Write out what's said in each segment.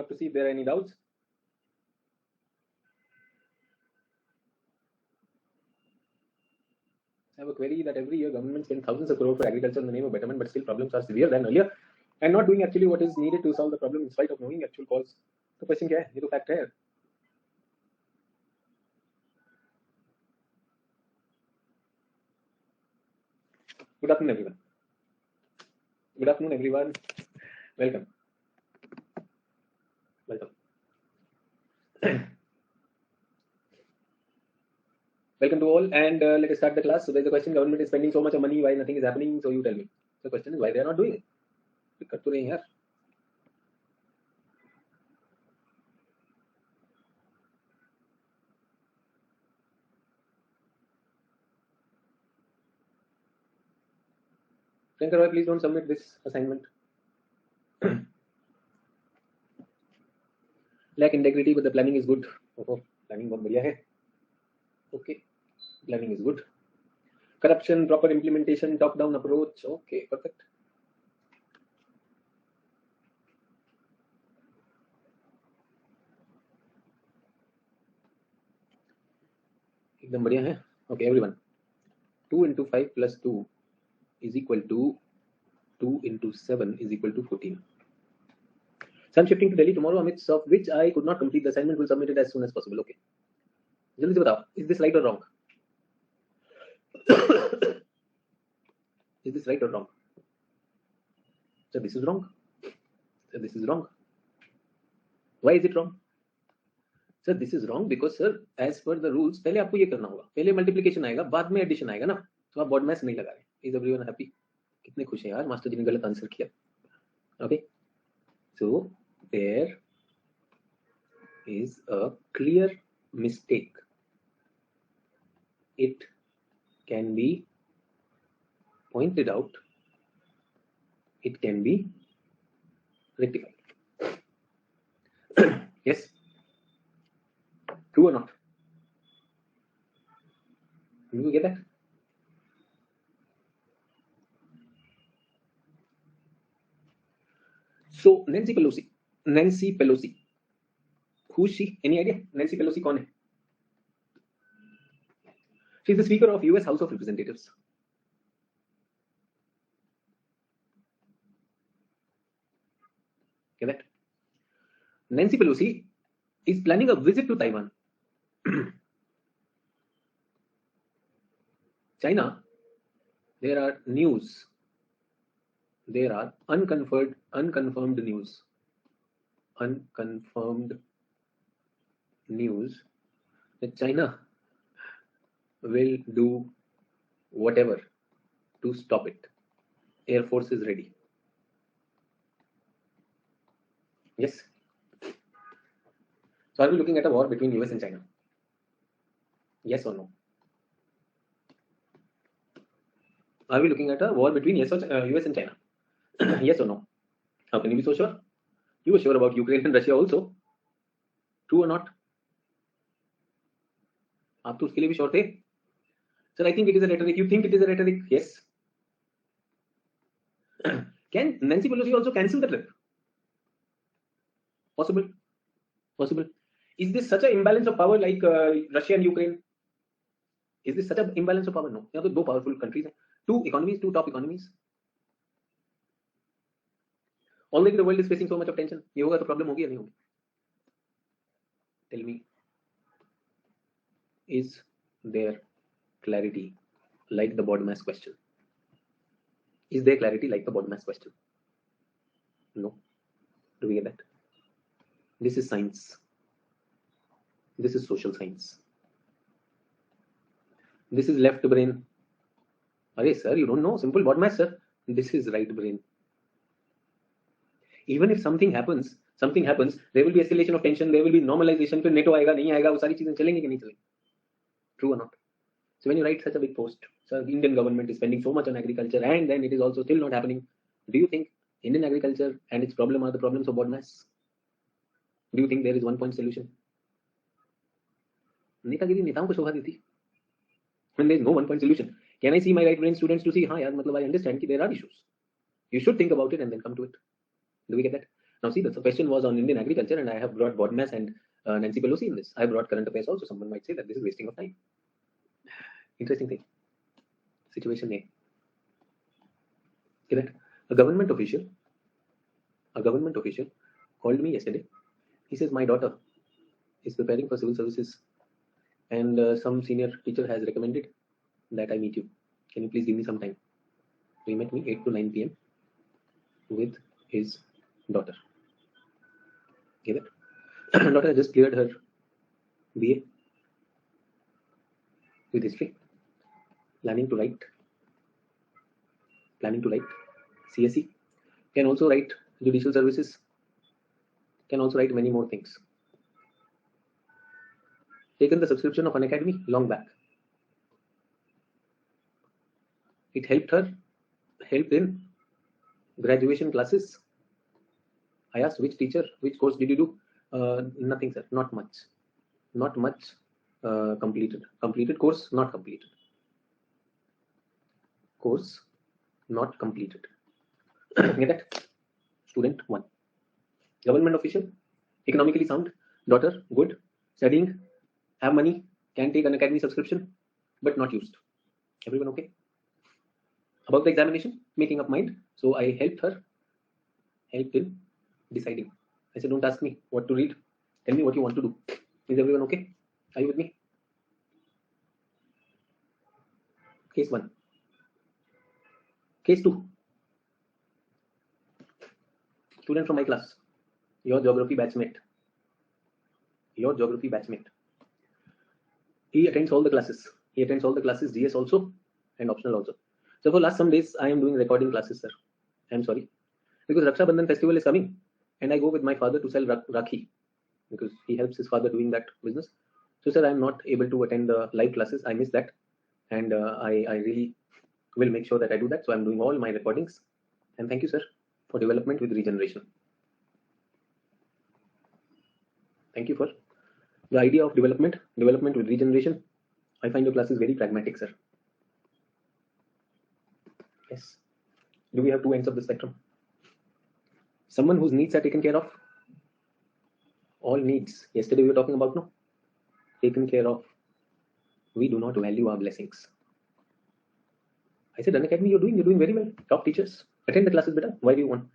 up to see if there are any doubts. I have a query that every year government spends thousands of crores for agriculture in the name of betterment, but still problems are severe than earlier and not doing actually what is needed to solve the problem in spite of knowing actual cause. तो question क्या है? ये तो fact है. Good afternoon, everyone. Good afternoon, everyone. Welcome. Welcome. Welcome to all, and let us start the class. So there's a question: government is spending so much of money, why nothing is happening? So you tell me. The question is why they are not doing it. कर तो रहे हैं यार. Shankar Roy, please don't submit this assignment. Lack integrity, but the planning is good. Oh, planning बहुत बढ़िया है. Okay, planning is good. Corruption, proper implementation, top-down approach. Okay, perfect. एकदम बढ़िया है. Okay, everyone. 2 into 5 plus 2 is equal to 2 into 7 is equal to 14. So I'm shifting to Delhi tomorrow, amidst of which I could not complete the assignment. Will submit it as soon as possible. Okay. जल्दी से बताओ, is this right or wrong? Is this right or wrong? So this is wrong. So this is wrong. Why is it wrong? Sir, this is wrong because sir, as per the rules, पहले आपको ये करना होगा. पहले multiplication आएगा, बाद में addition आएगा ना. तो आप बॉड मैथ नहीं लगा रहे. Is everyone happy? कितने खुश हैं यार, मास्टर जी ने गलत आंसर किया. Okay. So there is a clear mistake. It can be pointed out. It can be rectified. Yes. True or not? Do you get that? So Nancy Pelosi. Who is she? Any idea? Nancy Pelosi कौन है? She is the Speaker of US House of Representatives. Get that? Nancy Pelosi is planning a visit to Taiwan. China, there are news. There are unconfirmed news. Unconfirmed news that China will do whatever to stop it. Air Force is ready. Yes. So are we looking at a war between US and China? Yes or no? Are we looking at a war between US and China? Yes or no? How can you be so sure? You were sure about Ukraine and Russia also. True or not? आप तो उसके लिए भी sure थे. Sir, I think it is a rhetoric. You think it is a rhetoric? Yes. Can Nancy Pelosi also cancel the trip? Possible. Possible. Is this such an imbalance of power like Russia and Ukraine? Is this such an imbalance of power? No. यहाँ तो दो powerful countries हैं. Two economies, two top economies. Already the world is facing so much of tension. ये होगा तो problem होगी या नहीं होगी? Tell me. Is there clarity like the board mass question? Is there clarity like the board mass question? No. Do we get that? This is science. This is social science. This is left brain. Arey sir, you don't know simple board mass, sir. This is right brain. Even if something happens, there will be escalation of tension, there will be normalization. फिर NATO आएगा नहीं आएगा, वो सारी चीजें चलेंगी कि नहीं चलेंगी? True or not? So when you write such a big post, so the Indian government is spending so much on agriculture and then it is also still not happening. Do you think Indian agriculture and its problem are the problems of board mass? Do you think there is one point solution? नेतागिरी नेताओं को शोभा देती. When there is no one point solution, can I see my right brain students to see, हाँ यार, मतलब I understand कि there are issues. You should think about it and then come to it. Do we get that? Now see, the question was on Indian agriculture, and I have brought BODMAS and Nancy Pelosi in this. I brought current affairs also. Someone might say that this is wasting of time. Interesting thing. Situation A. Correct. A government official called me yesterday. He says, my daughter is preparing for civil services, and some senior teacher has recommended that I meet you. Can you please give me some time? So he met me 8 to 9 p.m. with his daughter. Get it? Daughter has just cleared her BA with history, planning to write CSE, can also write judicial services, can also write many more things. Taken the subscription of Unacademy long back. It helped in graduation classes. I asked, which course did you do? Nothing, sir, not much. Completed course, not completed. Course, not completed. Get that? Student 1. Government official, economically sound, daughter, good, studying, have money, can take an academy subscription, but not used. Everyone okay? About the examination, making up mind. So I helped in deciding. I said, don't ask me what to read. Tell me what you want to do. Is everyone okay? Are you with me? Case 1. Case 2. Student from my class. Your geography batchmate. He attends all the classes. GS also, and optional also. So for last some days, I am doing recording classes, sir. I am sorry. Because Raksha Bandhan festival is coming, and I go with my father to sell Rakhi, because he helps his father doing that business. So sir, I am not able to attend the live classes. I miss that, and I really will make sure that I do that. So I am doing all my recordings. And thank you, sir, for development with regeneration. Thank you for the idea of development with regeneration. I find your classes very pragmatic, sir. Yes. Do we have two ends of the spectrum? Someone whose needs are taken care of. All needs. Yesterday we were talking about, no? Taken care of. We do not value our blessings. I said, Unacademy, you're doing very well. Top teachers. Attend the classes better. Why do you want?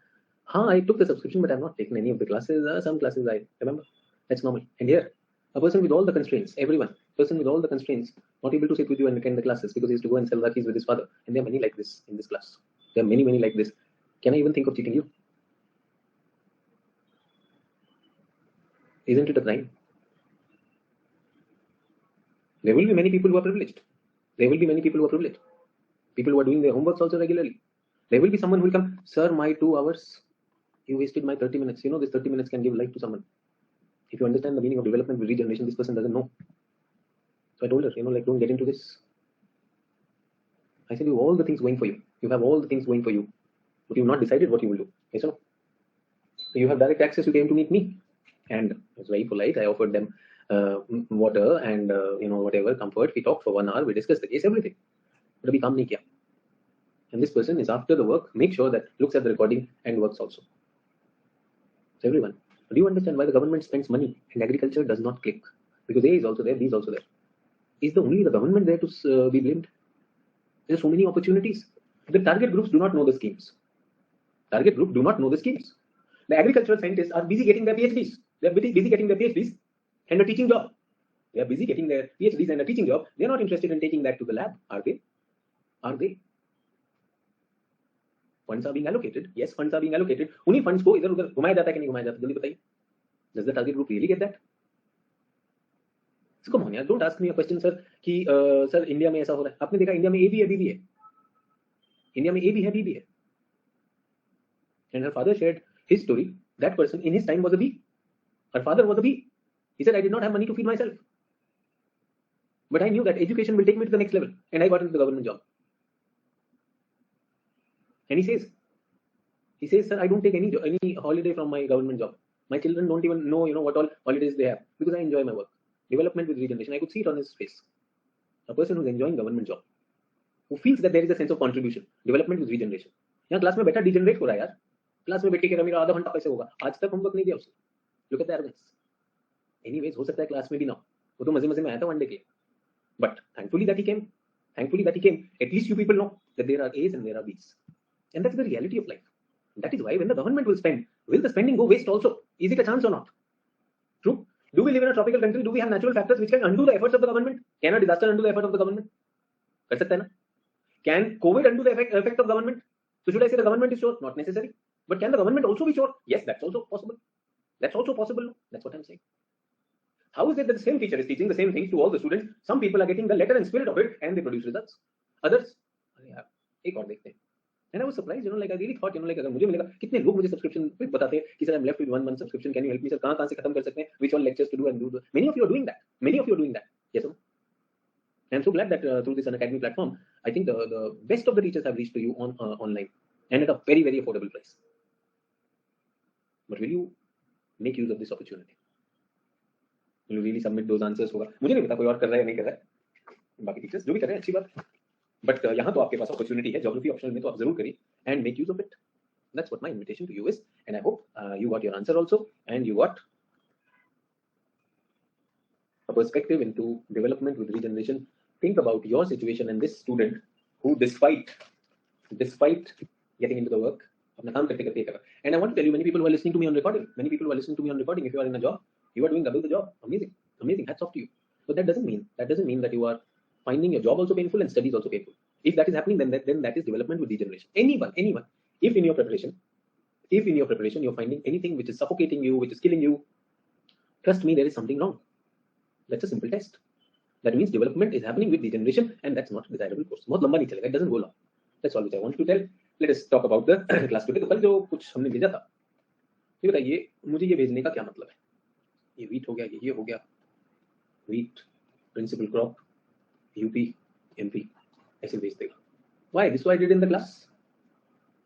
I took the subscription, but I've not taken any of the classes. Some classes I remember. That's normal. And here, a person with all the constraints, not able to sit with you and attend the classes because he has to go and sell Rakhis with his father. And there are many like this in this class. There are many like this. Can I even think of cheating you? Isn't it a crime? There will be many people who are privileged. People who are doing their homeworks also regularly. There will be someone who will come, sir, my 2 hours, you wasted my 30 minutes. You know, this 30 minutes can give life to someone. If you understand the meaning of development with regeneration, this person doesn't know. So I told her, don't get into this. I said, you have all the things going for you. But you've not decided what you will do. Yes or no? So you have direct access. You came to meet me. And it was very polite. I offered them water and, whatever, comfort. We talked for 1 hour. We discussed the case, everything. But we come nahi kiya. And this person is after the work, make sure that looks at the recording and works also. So everyone, do you understand why the government spends money and agriculture does not click? Because A is also there, B is also there. Is only the government there to be blamed? There are so many opportunities. The target groups do not know the schemes. The agricultural scientists are busy getting their PhDs. They are busy getting their PhDs and a teaching job. They are busy getting their PhDs and a teaching job. They are not interested in taking that to the lab, are they? Funds are being allocated. Yes, funds are being allocated. Unhi funds को इधर उधर घुमाया जाता है कि नहीं घुमाया जाता? जल्दी बताइए. Does the target group really get that? So come on, यार, don't ask me a question, sir. कि sir इंडिया में ऐसा हो रहा है. आपने देखा इंडिया में A भी है, B भी है. इंडिया में A भी है, B भी है. And her father shared his story. That person in his time was a B. Her father was a B. He said, I did not have money to feed myself. But I knew that education will take me to the next level. And I got into the government job. And he says, sir, I don't take any holiday from my government job. My children don't even know, what all holidays they have because I enjoy my work. Development with regeneration. I could see it on his face. A person who's enjoying government job, who feels that there is a sense of contribution. Development with regeneration. यहाँ class में बैठा degenerate हो रहा है यार. Class में बैठ के कह रहा मेरा आधा घंटा कैसे होगा, आज तक होमवर्क नहीं दिया उसने, look at the arrogance. Anyways हो सकता है क्लास में भी ना, वो तो मजे मजे में आया था वन डे के, but thankfully that he came, at least you people know that there are A's and there are B's, and that's the reality of life. That is why when the government will spend, will the spending go waste also? Is it a chance or not? True. Do we live in a tropical country? Do we have natural factors which can undo the efforts of the government? Can a disaster undo the effort of the government? कर सकता है ना? Can COVID undo the effect of government? So should I say the government is sure? Not necessary. But can the government also be sure? Yes, that's also possible. That's also possible. That's what I'm saying. How is it that the same teacher is teaching the same things to all the students? Some people are getting the letter and spirit of it and they produce results. Others, yeah, एक और देखते हैं. And I was surprised, like I really thought, like अगर मुझे मिलेगा, कितने लोग मुझे सब्सक्रिप्शन बताते हैं कि sir I'm left with 1 month subscription, can you help me sir, कहाँ से खत्म कर सकते हैं, which all lectures to do and do. Many of you are doing that. Yes or no? I'm so glad that through this Unacademy platform, I think the best of the teachers have reached to you on online and at a very very affordable price. But will you make use of this opportunity? Will you really submit those answers? होगा, मुझे नहीं पता कोई और कर रहा है या नहीं कर रहा है, बाकी टीचर्स जो भी कर रहे हैं अच्छी बात है, बट यहाँ तो आपके पास अपॉर्चुनिटी है, ज्योग्राफी ऑप्शनल में तो आप जरूर करिए and make use of it. That's what my invitation to you is, and I hope you got your answer also, and you got a perspective into development with regeneration. Think about your situation and this student who despite getting into the work, अपना काम करते करते कर रहा. And I want to tell you, many people who are listening to me on recording, if you are in a job, you are doing double the job. Amazing, hats off to you. But that doesn't mean that you are finding your job also painful and studies also painful. If that is happening, then that is development with degeneration. Anyone, if in your preparation you're finding anything which is suffocating you, which is killing you, trust me, there is something wrong. That's a simple test. That means development is happening with degeneration, and that's not a desirable course. बहुत लंबा नहीं चलेगा, it doesn't go long. That's all which I want to tell. Let us talk about the class today. तो कल जो कुछ हमने भेजा था, ये बताइए मुझे ये भेजने का क्या मतलब है? ये wheat हो गया, ये हो गया, wheat principal crop, UP, MP, ऐसे भेज देगा. Why? This is what I did in the class.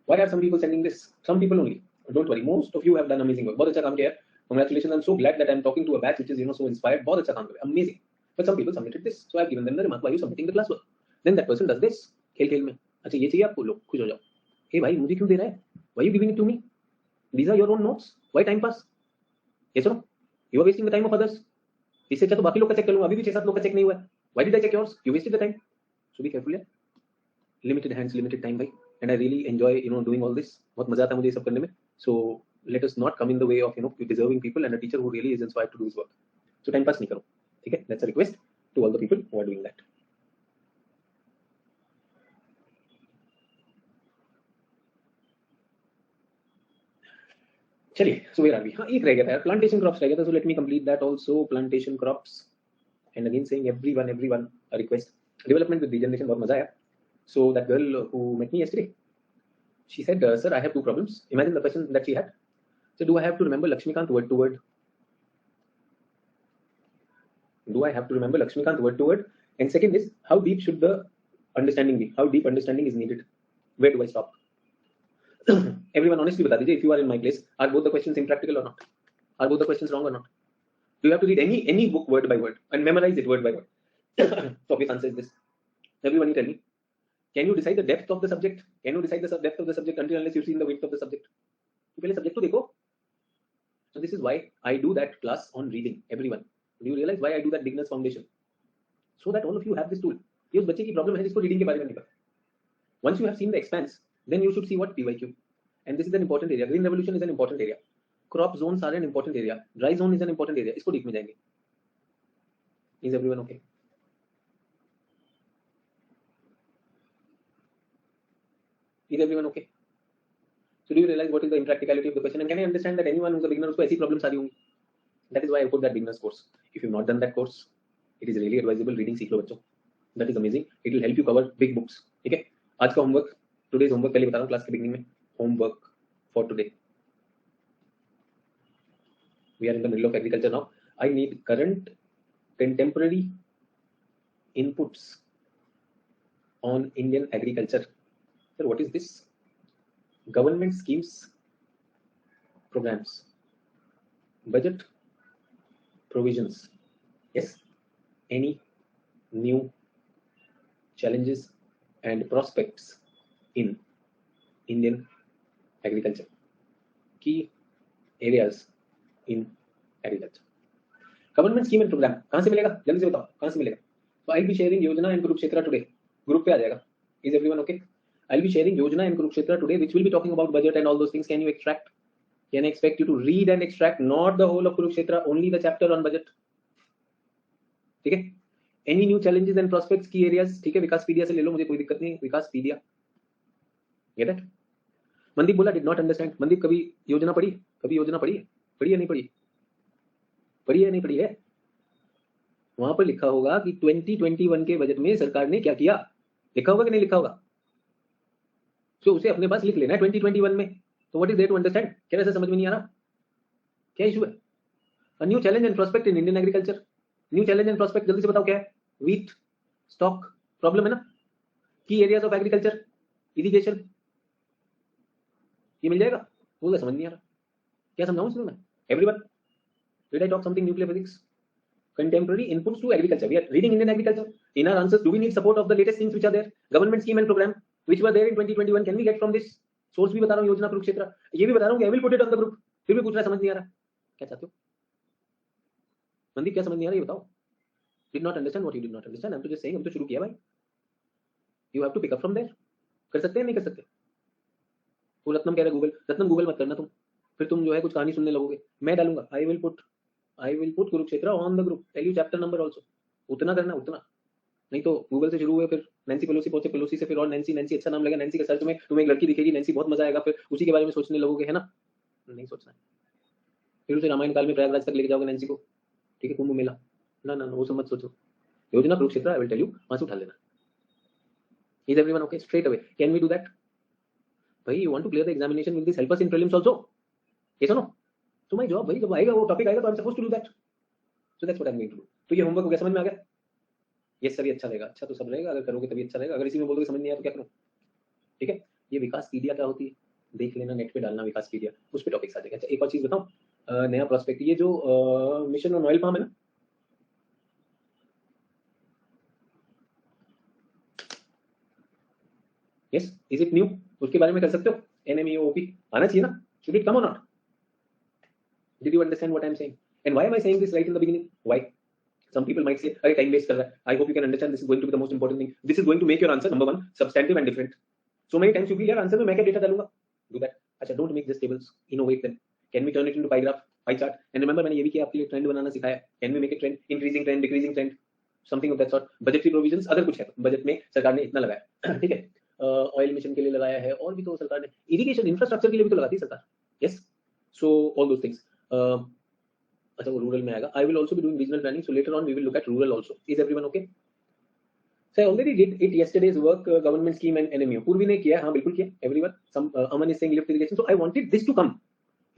Why are some people sending this? Some people only. Don't worry, most of you have done amazing work. बहुत अच्छा काम किया. Congratulations! I'm so glad that I'm talking to a batch which is so inspired. बहुत अच्छा काम कर रहे हैं. Amazing. But some people submitted this, so I've given them the remark. Why are you submitting the classwork? Then that person does this. खेल में. अच्छा ये चाहिए आपको, लो खुश हो जाओ. हे भाई मुझे क्यों दे रहा है? Why are you giving it to me? These are your own notes. Why time pass? Yes or no? You are wasting the time of others. इससे अच्छा तो बाकी लोग का चेक कर लूंगा. अभी भी 6-7 लोग का चेक नहीं हुआ है. Why did I check yours? You wasted the time. So be careful, yeah. Limited hands, limited time, भाई. And I really enjoy, doing all this. बहुत मजा आता है मुझे ये सब करने में. So let us not come in the way of, deserving people and a teacher who really is inspired to do his work. So time pass नहीं करो. ठीक है? That's a request to all the people who are doing that. चलिए, so where are we? हाँ, एक रह गया था यार, plantation crops रह गया था. So let me complete that also. Plantation crops, and again saying everyone a request. Development with regeneration, बहुत मजा आया. So that girl who met me yesterday, she said, sir, I have 2 problems. Imagine the question that she had. So do I have to remember Lakshmikant word to word? Do I have to remember Lakshmikant word to word? And second is, how deep should the understanding be? How deep understanding is needed? Where do I stop? Everyone honestly bata dijiye, if you are in my place, are both the questions impractical or not? Are both the questions wrong or not? Do you have to read any book word by word and memorize it word by word? So obvious answer is this. Everyone, you tell me, can you decide the depth of the subject? Can you decide the depth of the subject until unless you've seen the width of the subject? तो पहले subject तो देखो. So this is why I do that class on reading. Everyone, do you realize why I do that beginners foundation? So that all of you have this tool. ये उस बच्चे की problem है जिसको रीडिंग के बारे में नहीं पता. Once you have seen the expanse, then you should see what PYQ. And this is an important area. Green revolution is an important area. Crop zones are an important area. Dry zone is an important area. इसको deep में जाएंगे. Is everyone okay? Is everyone okay? So do you realize what is the impracticality of the question? And can I understand that anyone who's a beginner उसको ऐसी problems आ रही होंगी? That is why I put that beginners course. If you've not done that course, it is really advisable. Reading सीख लो बच्चों. That is amazing. It will help you cover big books. ठीक है? आज का homework, today's homework पहले बता रहा हूँ class के beginning में. Homework for today. We are in the middle of agriculture now. I need current contemporary inputs on Indian agriculture. Sir, what is this? Government schemes, programs, budget, provisions. Yes, any new challenges and prospects in Indian agriculture. Key areas in agriculture. Government scheme and program कहां से मिलेगा, जल्दी से बताओ कहां से मिलेगा। तो I be sharing Yojana and Kurukshetra today, group पे आ जाएगा। Is everyone okay? I be sharing Yojana and Kurukshetra today which will be talking about budget and all those things. Can you extract, can I expect you to read and extract not the whole of Kurukshetra, only the chapter on budget. ठीक है, any new challenges and prospects की areas, ठीक है, विकासपीडिया से ले लो, मुझे कोई दिक्कत नहीं, विकासपीडिया। Get it? मनदीप बोला डिड नॉट अंडरस्टैंड। मनदीप कभी योजना पढ़ी, कभी योजना पढ़ी है, पढ़ी है नहीं पढ़ी, पढ़ी है नहीं पढ़ी है? वहां पर लिखा होगा कि 2021 के बजट में सरकार ने क्या किया, लिखा होगा कि नहीं लिखा होगा? तो उसे अपने पास लिख लेना है 2021 में। तो what is there to understand? क्या वैसे समझ में नहीं आ रहा? क्या इशू है? A new challenge and prospect in Indian agriculture. New challenge and prospect जल्दी से बताओ क्या है? व्हीट स्टॉक प्रॉब्लम है ना, की एरियाज ऑफ एग्रीकल्चर, इरिगेशन, ये मिल जाएगा। वो समझ नहीं आ रहा, क्या समझाऊं इसमें मैं? Everyone, did I talk something nuclear physics? Contemporary inputs to agriculture. We are reading Indian agriculture. In our answers, do we need support of the latest things which are there? Government scheme and program which were there in 2021. Can we get from this? Source भी बता रहा हूँ, योजना कुरुक्षेत्र, ये भी बता रहा हूँ कि I will put it on the group. फिर भी पूछ रहा है, समझ नहीं आ रहा, क्या चाहते हो? मनदीप क्या समझ नहीं आ रहा ये बताओ? Did not understand what you did not understand. I'm तो just saying, हम तो शुरू किया भाई. You have to pick up from there. कर सकते हैं नहीं कर सकते? वो रत्नम कह रहा है गूगल, रत्नम गूगल मत करना तुम, फिर तुम जो है कुछ कहानी सुनने लगोगे। मैं डालूंगा I will put Kurukshetra on the group. Tell you chapter number also. उतना करना उतना, नहीं तो गूगल से शुरू हुए, फिर नैन्सी पेलोसी पहुंचे, पेलोसी से फिर और नैन्सी, नैन्सी अच्छा नाम लगा, नैन्सी के सर्च में तुम्हें एक लड़की दिखेगी, नैन्सी बहुत मजा आएगा, फिर उसी के बारे में सोचने लगोगे, है ना? नहीं सोचना है। फिर उसे रामायण काल में प्रयागराज तक लेके जाओगे नैन्सी को, ठीक है, कुंभ मेला, ना ना वो सब मत सोचो। Yojana Kurukshetra, I will tell you, वहां से उठा लेना। Is everyone okay? Straight away, can we do that? भाई you want to clear the examination, will this help us in prelims also? Yes or no? तो माय जॉब भाई, जब आएगा वो टॉपिक आएगा तो I am supposed to do that, so that's what I am going to do. तो ये homework हो गया, समझ में आ गया? यस सर, ये अच्छा रहेगा, अच्छा तो सब रहेगा, अगर करोगे तभी अच्छा रहेगा, अगर इसी में बोलोगे समझ नहीं आया तो क्या करूं? ठीक है, ये विकासपीडिया क्या होती है देख लेना, नेट पे डालना विकासपीडिया, उस पे टॉपिक्स आ जाएगा। अच्छा एक और चीज बताऊं, नया प्रोस्पेक्ट, ये जो मिशन ऑन ऑयल पाम है ना, यस, इज इट न्यू? उसके बारे में कर सकते हो, NMEOP आना चाहिए ना, शुड इट कम और not? Did you understand what I am saying and why am I saying this right in the beginning? Why? Some people might say, "अरे time waste कर रहा है." I hope you can understand. This is going to be the most important thing. This is going to make your answer number one substantive and different. So many times you feel यार answer में मैं क्या data डालूंगा? Do that. अच्छा, don't make just tables. Innovate them. Can we turn it into pie graph, pie chart? And remember मैंने ये भी किया, आपके लिए ट्रेंड बनाना सिखाया. Can we make a trend, increasing trend, decreasing trend, something of that sort. Budgetary provisions अगर कुछ है तो बजट में सरकार ने इतना लगाया, ठीक है, ऑयल मिशन के लिए लगाया है, और भी तो सरकार ने इरिगेशन इंफ्रास्ट्रक्चर के लिए भी तो लगाती है सरकार. Yes. So all those things. अच्छा वो रूरल में आएगा. I will also be doing regional planning, so later on we will look at rural also. Is everyone okay? So I already did it yesterday's work, government scheme and NMU. पूर्वी ने किया, हाँ बिल्कुल किया. Everyone, some Aman is saying lift irrigation. So I wanted this to come.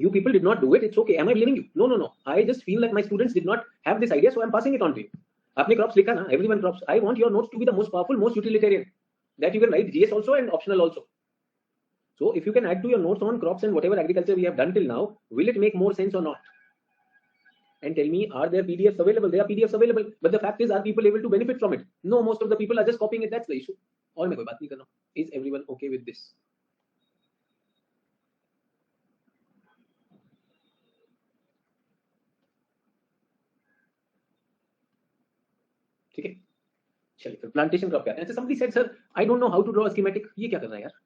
You people did not do it. It's okay. Am I blaming you? No, no, no. I just feel like my students did not have this idea, so I'm passing it on to you. आपने crops लिखा ना, everyone crops. I want your notes to be the most powerful, most utilitarian. That you can write GS also and optional also. So if you can add to your notes on crops and whatever agriculture we have done till now, will it make more sense or not? And tell me, are there PDFs available? There are PDFs available, but the fact is, are people able to benefit from it? No, most of the people are just copying it. That's the issue. और मैं कोई बात नहीं कर रहा हूँ. Is everyone okay with this? ठीक है, चलिए फिर प्लांटेशन क्रॉप क्या है? अच्छा, somebody said, sir, I don't know how to draw a schematic. ये क्या कर रहा है यार?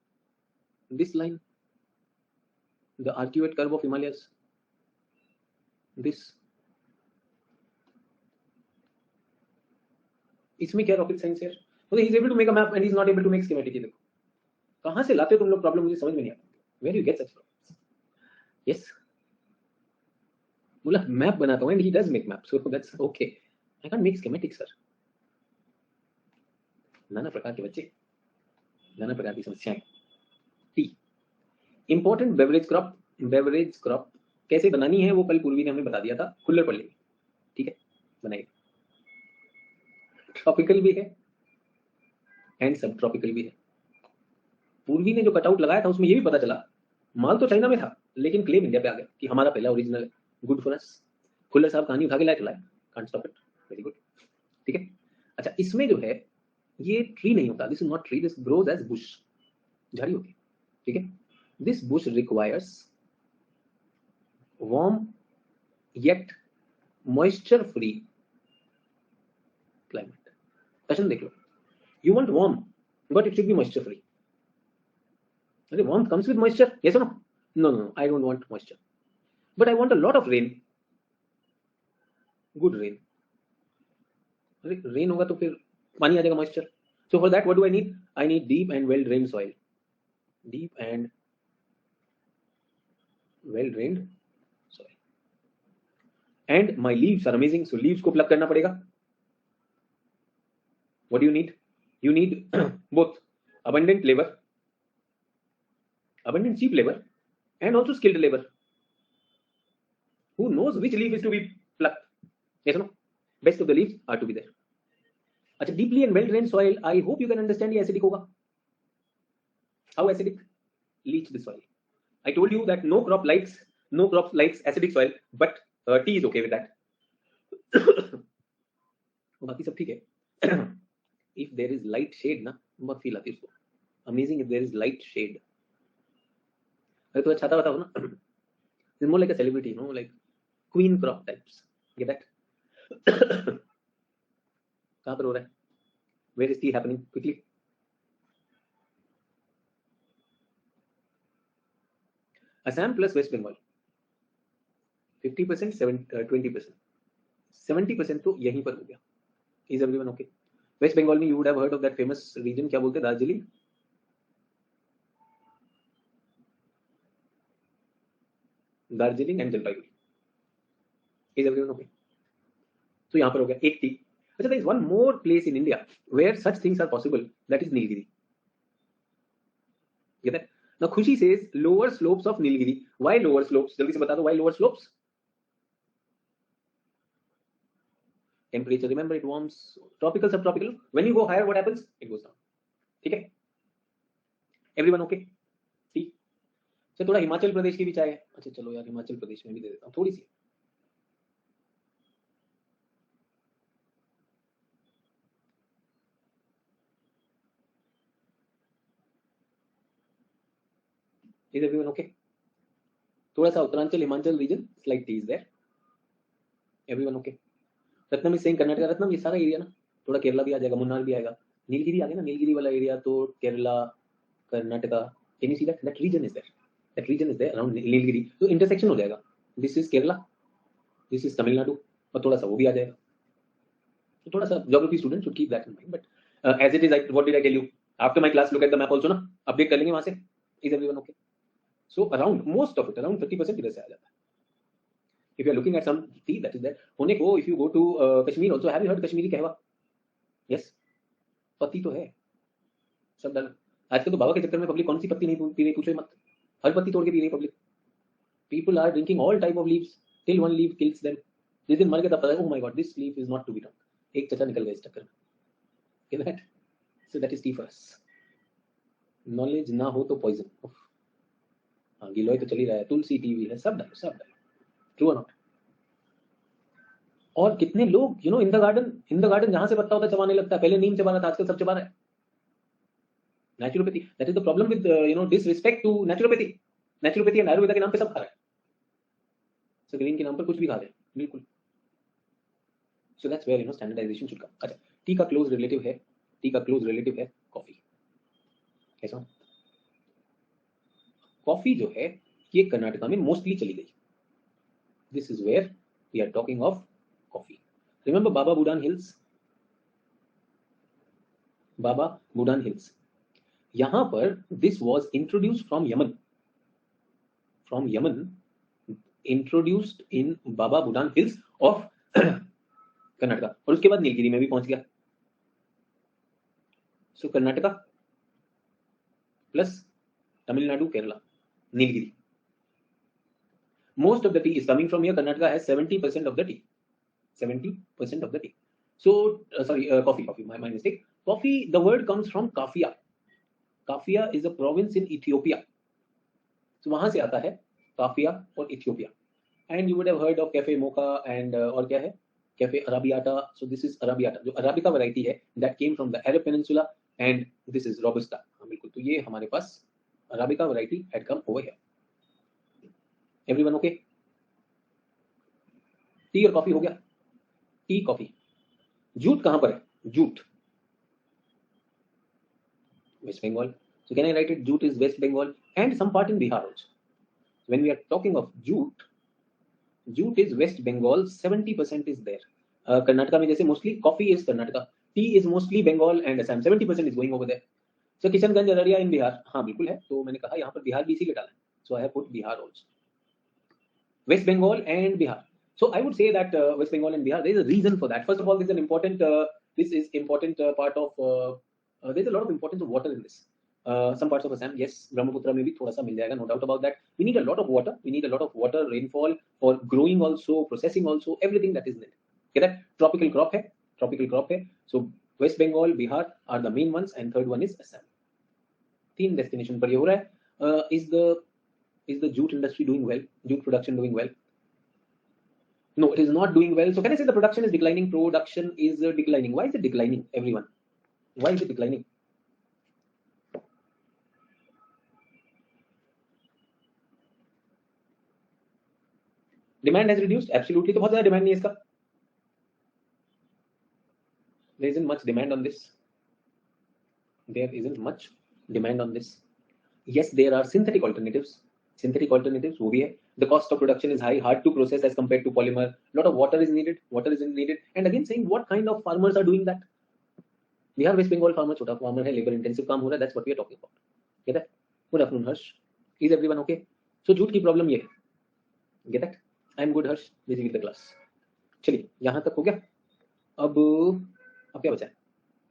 This line, the arcuate curve of Himalayas, this, इसमें क्या रॉकेट साइंस है? मतलब he is able to make a map and he is not able to make schematic. ये देखो कहाँ से लाते हो तुम लोग प्रॉब्लम, मुझे समझ में नहीं आता. Where do you get such problems? Yes, बोला मैप बनाता हूँ and he does make maps, so that's okay. I can't make schematics, sir. नाना प्रकार के बच्चे, नाना प्रकार की समस्याएं. टी, इंपॉर्टेंट बेवरेज क्रॉप कैसे बनानी है वो कल पूर्वी ने हमें बता दिया था, खुल्लर पढ़ लेंगे, ठीक है, बनाइए. ट्रॉपिकल भी है एंड सब ट्रॉपिकल भी है. पूर्वी ने जो कटआउट लगाया था उसमें ये भी पता चला माल तो चाइना में था लेकिन क्लेम इंडिया पे आ गया कि हमारा पहला ओरिजिनल है. Good for us. खुल्लर साहब कहानी उठा के लाए, चलाए, can't stop it, very good, ठीक है. अच्छा, इसमें जो है ये ट्री नहीं होता, this is not tree, this grows as bush, झाड़ी होती है, ठीक है. This bush requires warm yet moisture free climate. Question देख लो, you want warm but it should be moisture free. Okay, warmth comes with moisture, yes or no? No, no, no, I don't want moisture, but I want a lot of rain. Good rain. अरे rain होगा तो फिर पानी आ जाएगा, moisture. So for that what do I need? I need deep and well drained soil. Deep and well drained soil. And my leaves are amazing, so leaves को plug करना पड़ेगा. What do you need? You need both abundant labor, abundant cheap labor, and also skilled labor. Who knows which leaf is to be plucked? Yes or no? Best of the leaves are to be there. अच्छा, deeply and well drained soil. I hope you can understand ये acidic होगा. How acidic? Leach the soil. I told you that no crop likes acidic soil, but tea is okay with that. बाकी सब ठीक है. If there is light shade ना, बहुत feel आती है उसको. Amazing if there is light shade. अरे तो छाता बताओ ना. It's more like a celebrity, you know, like queen crop types. Get that? कहाँ पर हो रहा है? Where is tea happening? Quickly. Assam plus West Bengal. 50%, 20%. 70% तो यहीं पर हो गया. Is everyone okay? West Bengal में you would have heard of that famous region, क्या बोलते हैं? Darjeeling. Darjeeling and Jalpaiguri. Is everyone okay? तो यहाँ पर हो गया एक टी. अच्छा, there is one more place in India where such things are possible. That is Nilgiri. Get that? Now Khushi says lower slopes of Nilgiri. Why lower slopes? जल्दी से बता दो why lower slopes? Temperature. Remember it warms. Tropical, subtropical. When you go higher, what happens? It goes down. ठीक है? Everyone okay? ठीक. अच्छा, थोड़ा हिमाचल प्रदेश की भी चाय है. अच्छा चलो यार, हिमाचल प्रदेश में भी दे देता हूँ थोड़ी सी. Is everyone okay? थोड़ा सा Uttaranchal Himachal region, slight tea is there. Everyone okay? Ratnam is saying Karnataka. Ratnam ये सारा एरिया ना, थोड़ा केरला भी आ जाएगा, मुन्नार भी आएगा, नीलगिरी आ गया ना, नीलगिरी वाला एरिया तो Kerala, Karnataka. Can you see that? That region is there. That region is there around Nilgiri. तो इंटरसेक्शन हो जाएगा. This is Kerala, this is Tamil Nadu, और थोड़ा सा वो भी आ जाएगा. तो थोड़ा सा geography student should keep that in mind. But as it is, what did I tell you? After my class look at the map also ना, अपडेट कर लेंगे वहां से. Is everyone okay? So around most of it, around 30% इधर से आ जाता है. If you are looking at some tea that is there, होने को if you go to Kashmir also, have you heard Kashmiri कहवा? Yes, पत्ती तो है, सब डालो. आजकल तो बाबा के चक्कर में पब्लिक कौन सी पत्ती नहीं पी रही पूछो मत. हर पत्ती तोड़ के पी रही public. People are drinking all type of leaves till one leaf kills them. जिस दिन मर गया तब पता है, oh my god, this leaf is not to be drunk. एक चचा निकल गया इस चक्कर में. Get that? So that is tea for us. Knowledge ना हो तो poison. हाँ, गिलोय तो चल ही रहा है, तुलसी टी भी है, सब डालो, सब डालो. ट्रू और नॉट? और कितने लोग you know in the garden जहां से पत्ता होता है चबाने लगता है. पहले नीम चबा रहा था, आजकल सब चबा रहा है. Naturopathy, that is the problem with you know disrespect to naturopathy. Naturopathy and Ayurveda के नाम पे सब खा रहा है. सो ग्रीन के नाम पर कुछ भी खा रहे हैं, बिल्कुल. So that's where you know standardization should come. अच्छा, टी का क्लोज रिलेटिव है, टी का क्लोज रिलेटिव है कॉफी. कैसा? कॉफी जो है ये कर्नाटका में मोस्टली चली गई. This is where we are talking of coffee. Remember Baba Budan hills? Baba Budan hills, यहां पर this was introduced from Yemen, introduced in Baba Budan hills of Karnataka, और उसके बाद नीलगिरी में भी पहुंच गया. So Karnataka plus Tamil Nadu, Kerala, Nilgiri. Most of the tea is coming from here. Karnataka has 70% of the tea. 70% of the tea. So, coffee. My mistake. Coffee, the word comes from Kafia. Kafia is a province in Ethiopia. So, वहां से आता है Kafia और Ethiopia. And you would have heard of Cafe Mocha and और क्या है? Cafe Arabiata. So, this is Arabiata. जो Arabica variety है, that came from the Arab Peninsula, and this is Robusta. हाँ बिल्कुल. तो ये हमारे पास Arabica variety had come over here. Everyone okay? T और कॉफी हो गया, टी कॉफी। जूट कहां पर है? Jute West Bengal. So can I write it? Jute is West Bengal and some part in Bihar also. When we are talking of jute, jute is West Bengal. 70% is there. Karnataka में जैसे mostly coffee is Karnataka, tea is mostly Bengal and Assam. 70% is going over there. So Kishanganj Araria in Bihar. हाँ बिल्कुल है, तो मैंने कहा यहाँ पर बिहार भी इसीलिए डाला है. So I have put Bihar also. West Bengal and Bihar. So I would say that West Bengal and Bihar, there is a reason for that. First of all, this is an important. This is important part of. There's a lot of importance of water in this. Some parts of Assam, yes, Brahmaputra में भी थोड़ा सा मिल जाएगा, no doubt about that. We need a lot of water. We need a lot of water, rainfall for growing also, processing also, everything that is needed. Okay, that tropical crop है, tropical crop है. So West Bengal, Bihar are the main ones, and third one is Assam. तीन destination पर ये हो रहा है. Is the jute industry doing well? Jute production doing well? No, it is not doing well. So can I say the production is declining? Production is declining. Why is it declining, everyone? Why is it declining? Demand has reduced. Absolutely. तो बहुत ज़्यादा demand नहीं है इसका. There isn't much demand on this. There isn't much demand on this. Yes, there are synthetic alternatives. Synthetic alternatives, वो भी है. The cost of production is high, hard to process as compared to polymer. Lot of water is needed. Water is needed. And again, saying what kind of farmers are doing that? Bihar, West Bengal farmer, छोटा farmer है, labor intensive काम हो रहा है. That's what we are talking about. Get that? Good afternoon, Harsh. Is everyone okay? So jute की problem ये है. Get that? I'm good, Harsh. Busy with the class. चलिए, यहाँ तक हो गया. अब क्या बचा है?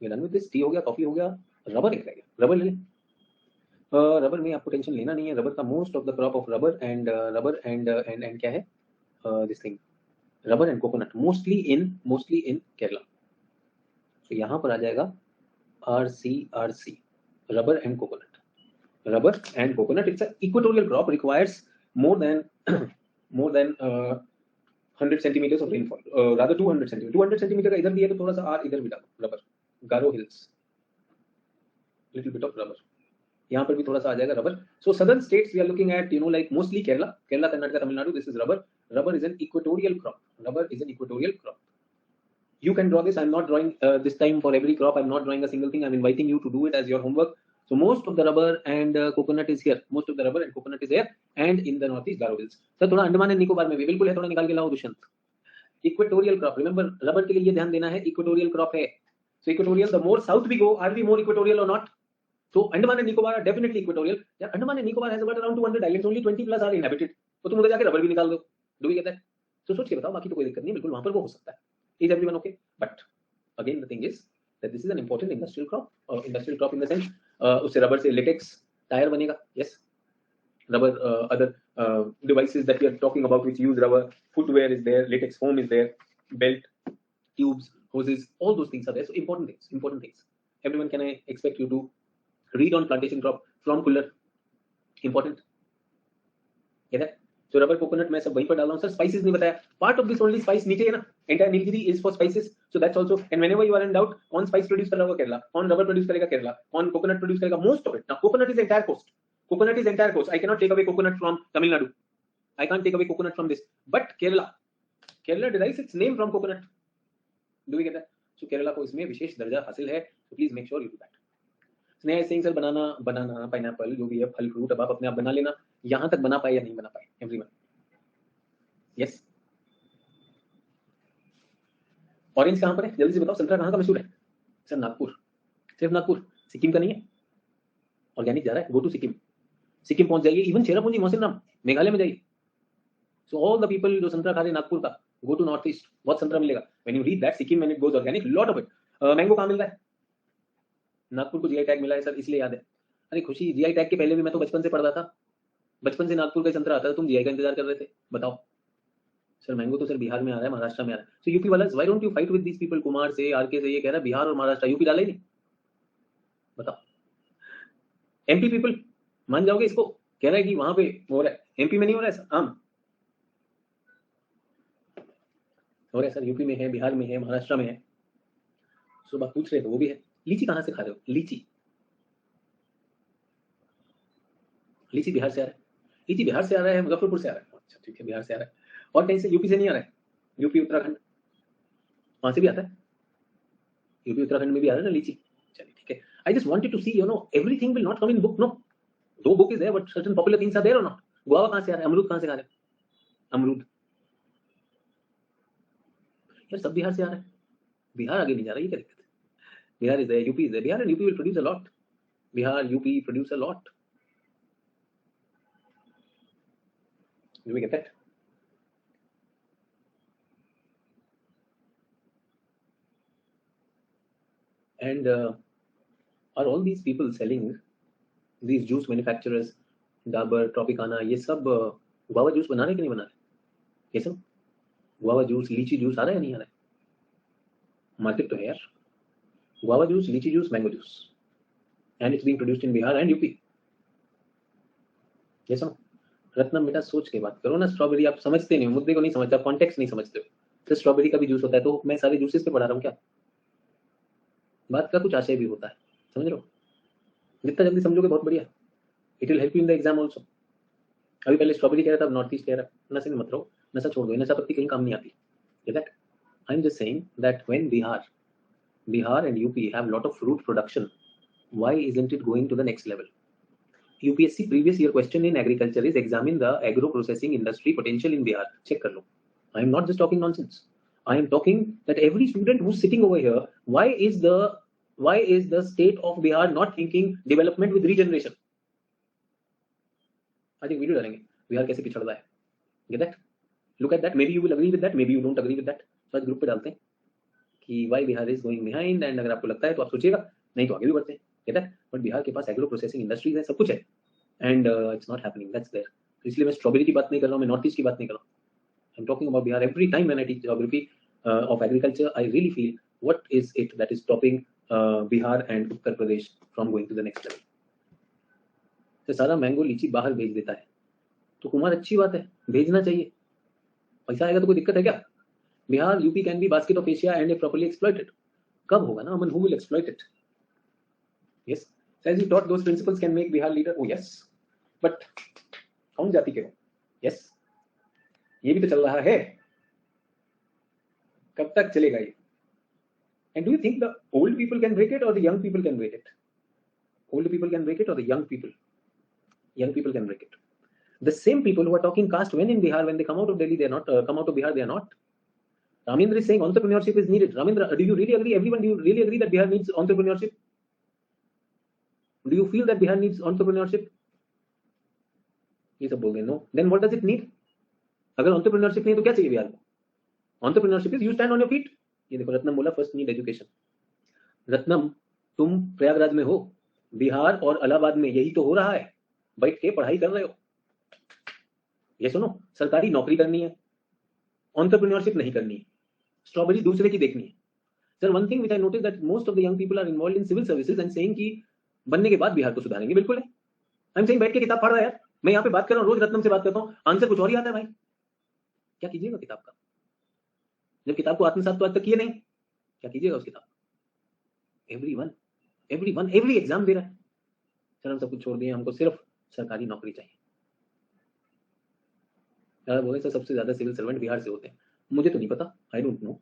We're done with this. T हो गया, कॉफी हो गया, रबर एक रह गया. रबर ले लें. रबर में आपको टेंशन लेना नहीं है. रबर का most of the crop of rubber and क्या है this thing, rubber and coconut mostly in Kerala. तो यहाँ पर आ जाएगा RC, rubber and coconut. Rubber and coconut, it's equatorial crop, requires more than 100 centimeters of rainfall, rather 200 centimeter. 200 centimeter का इधर भी है तो थोड़ा सा R इधर भी डालो. Rubber, Garo hills, little bit of rubber. यहाँ पर भी थोड़ा सा आ जाएगा rubber. So southern states we are looking at, you know, like mostly Kerala, Karnataka, Tamil Nadu. This is rubber. Rubber is an equatorial crop. Rubber is an equatorial crop. You can draw this. I'm not drawing this time for every crop. I'm not drawing a single thing. I'm inviting you to do it as your homework. So most of the rubber and coconut is here. Most of the rubber and coconut is here, and in the northeast Garo hills. Sir थोड़ा Andaman and Nicobar में भी बिल्कुल है, थोड़ा निकाल के लाओ Dushyant. Equatorial crop, remember rubber के लिए ये ध्यान देना है, इक्वेटोरियल क्रॉप है. So equatorial, the more south we go, are we more equatorial or not? So Andaman and Nicobar are definitely equatorial. Yeah, Andaman and Nicobar has about around 200 islands. Only 20 plus are inhabited. तो तुम उधर जाके rubber भी निकाल दो. Do we get that? So सोच के बताओ, बाकी तो कोई दिक्कत नहीं, बिल्कुल वहां पर वो हो सकता है. Is everyone okay? But again the thing is that this is an important industrial crop. Industrial crop in the sense उससे रबर से latex टायर बनेगा. Yes. Rubber, other devices that we are talking about which use rubber, footwear is there, latex foam is there, belt, tubes, hoses, all those things are there. So important things. Everyone, can I expect you to read on plantation crop from Kuller? Important. Get that? So rubber, coconut मैं सब वहीं पर डाल रहा हूँ. Sir spices नहीं बताया. Part of this only spice नीचे है ना. Entire Nilgiri is for spices. So that's also. And whenever you are in doubt, कौन spice produce कर रहा होगा केरला, कौन rubber produce करेगा केरला, कौन coconut produce करेगा, most of it. Now coconut is entire coast. Coconut is entire coast. I cannot take away coconut from Tamil Nadu. I can't take away coconut from this. But Kerala derives its name from coconut. Do we get that? So Kerala को इसमें विशेष दर्जा हासिल है. So please make sure you do that. Sneha Singh sir, banana pineapple जो भी है फल fruit, अब आप अपने आप बना लेना. यहाँ तक बना पाए या नहीं बना पाए, एवरीवन? यस. ऑरेंज कहाँ पर है, जल्दी से बताओ. संतरा कहाँ का मशहूर है? सर नागपुर. सिर्फ नागपुर, सिक्किम का नहीं है? ऑर्गेनिक जा रहा है, गो टू सिक्किम. सिक्किम पहुंच जाइए. इवन चेरापूंजी, मौसिनराम, मेघालय में जाइए. सो ऑल द पीपल जो संतरा खा रहे नागपुर का, गो टू नॉर्थ ईस्ट, बहुत संतरा मिलेगा. When you read that Sikkim and it goes organic, lot of it. Mango कहाँ मिल रहा है? नागपुर को जीआई टैग मिला है सर, इसलिए याद है. अरे खुशी, जीआई टैग के पहले भी मैं तो बचपन से पढ़ रहा था. बचपन से नागपुर का संतरा आता था, तुम जीआई का इंतजार कर रहे थे. बताओ सर, मैंगो तो सर बिहार में आ रहा है, महाराष्ट्र में आ रहा है. सो यूपी वाला, why don't you fight with these people? Kumar से, आरके से, ये कह रहा है बिहार और महाराष्ट्र, यूपी डाला ही नहीं. बताओ. एमपी पीपल मान जाओगे इसको? कह रहा है कि वहां पे हो रहा है, एमपी में नहीं हो रहा है. आम हो रहा है सर, यूपी में है, बिहार में है, महाराष्ट्र में है. सुबह पूछ रहे थे, वो भी है. लीची कहाँ से खा रहे हो? लीची बिहार से आ रहा है. लीची बिहार से आ रहा है, मुजफ्फरपुर से आ रहा है. अच्छा ठीक है, बिहार से आ रहा है. और कहीं से, यूपी से नहीं आ रहा है. यूपी उत्तराखंड वहां से भी आता है, यूपी उत्तराखंड में भी आ रहा है ना लीची। चलिए ठीक है, I just wanted to see everything will not come in book, no, though book is there but certain popular things are there or not. Guava कहां से आ रहा है, अमरूद कहां से आ रहा है, अमरूद यार सब बिहार से आ रहा है, बिहार आगे नहीं जा रहा, ये क्या दिक्कत है? Bihar is there, UP is there, Bihar and UP will produce a lot, Bihar UP produce a lot, do we get that? And are all these people selling, these juice manufacturers, Dabur, Tropicana, ये सब गुआवा जूस बना रहे कि नहीं बना रहे? ये सब गुआवा जूस, लीची जूस आ रहा है या नहीं आ रहा है? मार्केट तो है यार, गुआवा जूस, लीची juice, mango juice, and it's being produced in Bihar and UP. ये सब रत्नम बेटा सोच के बात करो ना, स्ट्रॉबेरी आप समझते नहीं हो, मुद्दे को नहीं समझते, कॉन्टेक्स्ट नहीं समझते हो। तो स्ट्रॉबेरी का भी जूस होता है, तो मैं सारे जूसेस पे पढ़ा रहा हूँ क्या? बात का कुछ आशय भी होता है, समझ रहे हो? जितना जल्दी समझोगे बहुत बढ़िया, it will help you in the exam also. अभी पहले स्ट्रॉबेरी कह रहा था, अब नॉर्थ ईस्ट कह रहा, नशे में मत रहो, नशा छोड़ दो, नशा पत्ती कहीं काम नहीं आती। That I am just saying that when Bihar and UP have lot of fruit production, why isn't it going to the next level? UPSC previous year question in agriculture is examine the agro processing industry potential in Bihar. Check kar lo. I am not just talking nonsense. I am talking that every student who's sitting over here, why is the state of Bihar not thinking development with regeneration? I think video डालेंगे बिहार कैसे पिछड़ रहा है, get that? Look at that, maybe you will agree with that, maybe you don't agree with that. So आज group पे डालते हैं कि why Bihar is going behind, and अगर आपको लगता है तो आप सोचिएगा, नहीं तो आगे भी बढ़ते हैं, get that? बट बिहार के पास एग्रो प्रोसेसिंग इंडस्ट्रीज है, सब कुछ है, and it's not happening, that's there. इसलिए मैं स्ट्रॉबेरी की बात नहीं कर रहा हूँ, मैं नॉर्थ ईस्ट की बात नहीं कर रहा हूँ, I am talking about Bihar. Every time when I teach geography of agriculture, I really feel what is it that is stopping Bihar and Uttar Pradesh from going to the next level. तो सारा मैंगो लीची बाहर भेज देता है, तो कुमार अच्छी बात है, भेजना चाहिए, पैसा आएगा तो कोई दिक्कत है क्या? Bihar UP can be basket of Asia and a properly exploited. कब होगा ना Aman, who will exploit it? Yes, as you taught those principles can make Bihar leader, oh yes, but कौन जाति के हो? यस, ये भी तो चल रहा है, कब तक चलेगा ये? And do you think the old people can break it or the young people can break it? Old people can break it or the young people can break it? The same people who are talking caste when in Bihar, when they come out of Delhi, they are not, come out of Bihar, they are not. Ramendra is saying entrepreneurship is needed. Ramendra, do you really agree? Everyone, do you really agree that Bihar needs entrepreneurship? Do you feel that Bihar needs entrepreneurship? ये सब बोल रहे हैं, no, then what does it need? अगर entrepreneurship नहीं है तो क्या चाहिए बिहार को? Entrepreneurship is you stand on your feet. ये देखो रत्नम बोला फर्स्ट नीड एजुकेशन। रत्नम, तुम प्रयागराज में हो, बिहार और इलाहाबाद में यही तो हो रहा है, बैठ के पढ़ाई कर रहे हो। ये सुनो, सरकारी नौकरी करनी है, entrepreneurship नहीं करनी है, स्ट्रॉबेरी दूसरे की देखनी है। Sir, one thing which I notice that most of the young people are involved in civil services and saying कि बनने के बाद बिहार को सुधारेंगे। बिल्कुल है, आई एम सेइंग बैठ के किताब पढ़ रहा है यार, मैं यहाँ पे बात कर रहा हूँ, रोज रत्नम से बात करता हूँ, आंसर कुछ और ही आता है भाई। क्या कीजिएगा किताब का, जब किताब को आत्मसात तो आज तक किए नहीं, क्या कीजिएगा उस किताब? एवरीवन एवरी एग्जाम दे रहा है, सर हम सब कुछ छोड़ दिए, हमको सिर्फ सरकारी नौकरी चाहिए। यार बोले सर सबसे ज्यादा सिविल सर्वेंट बिहार से होते हैं, मुझे तो नहीं पता, I don't know,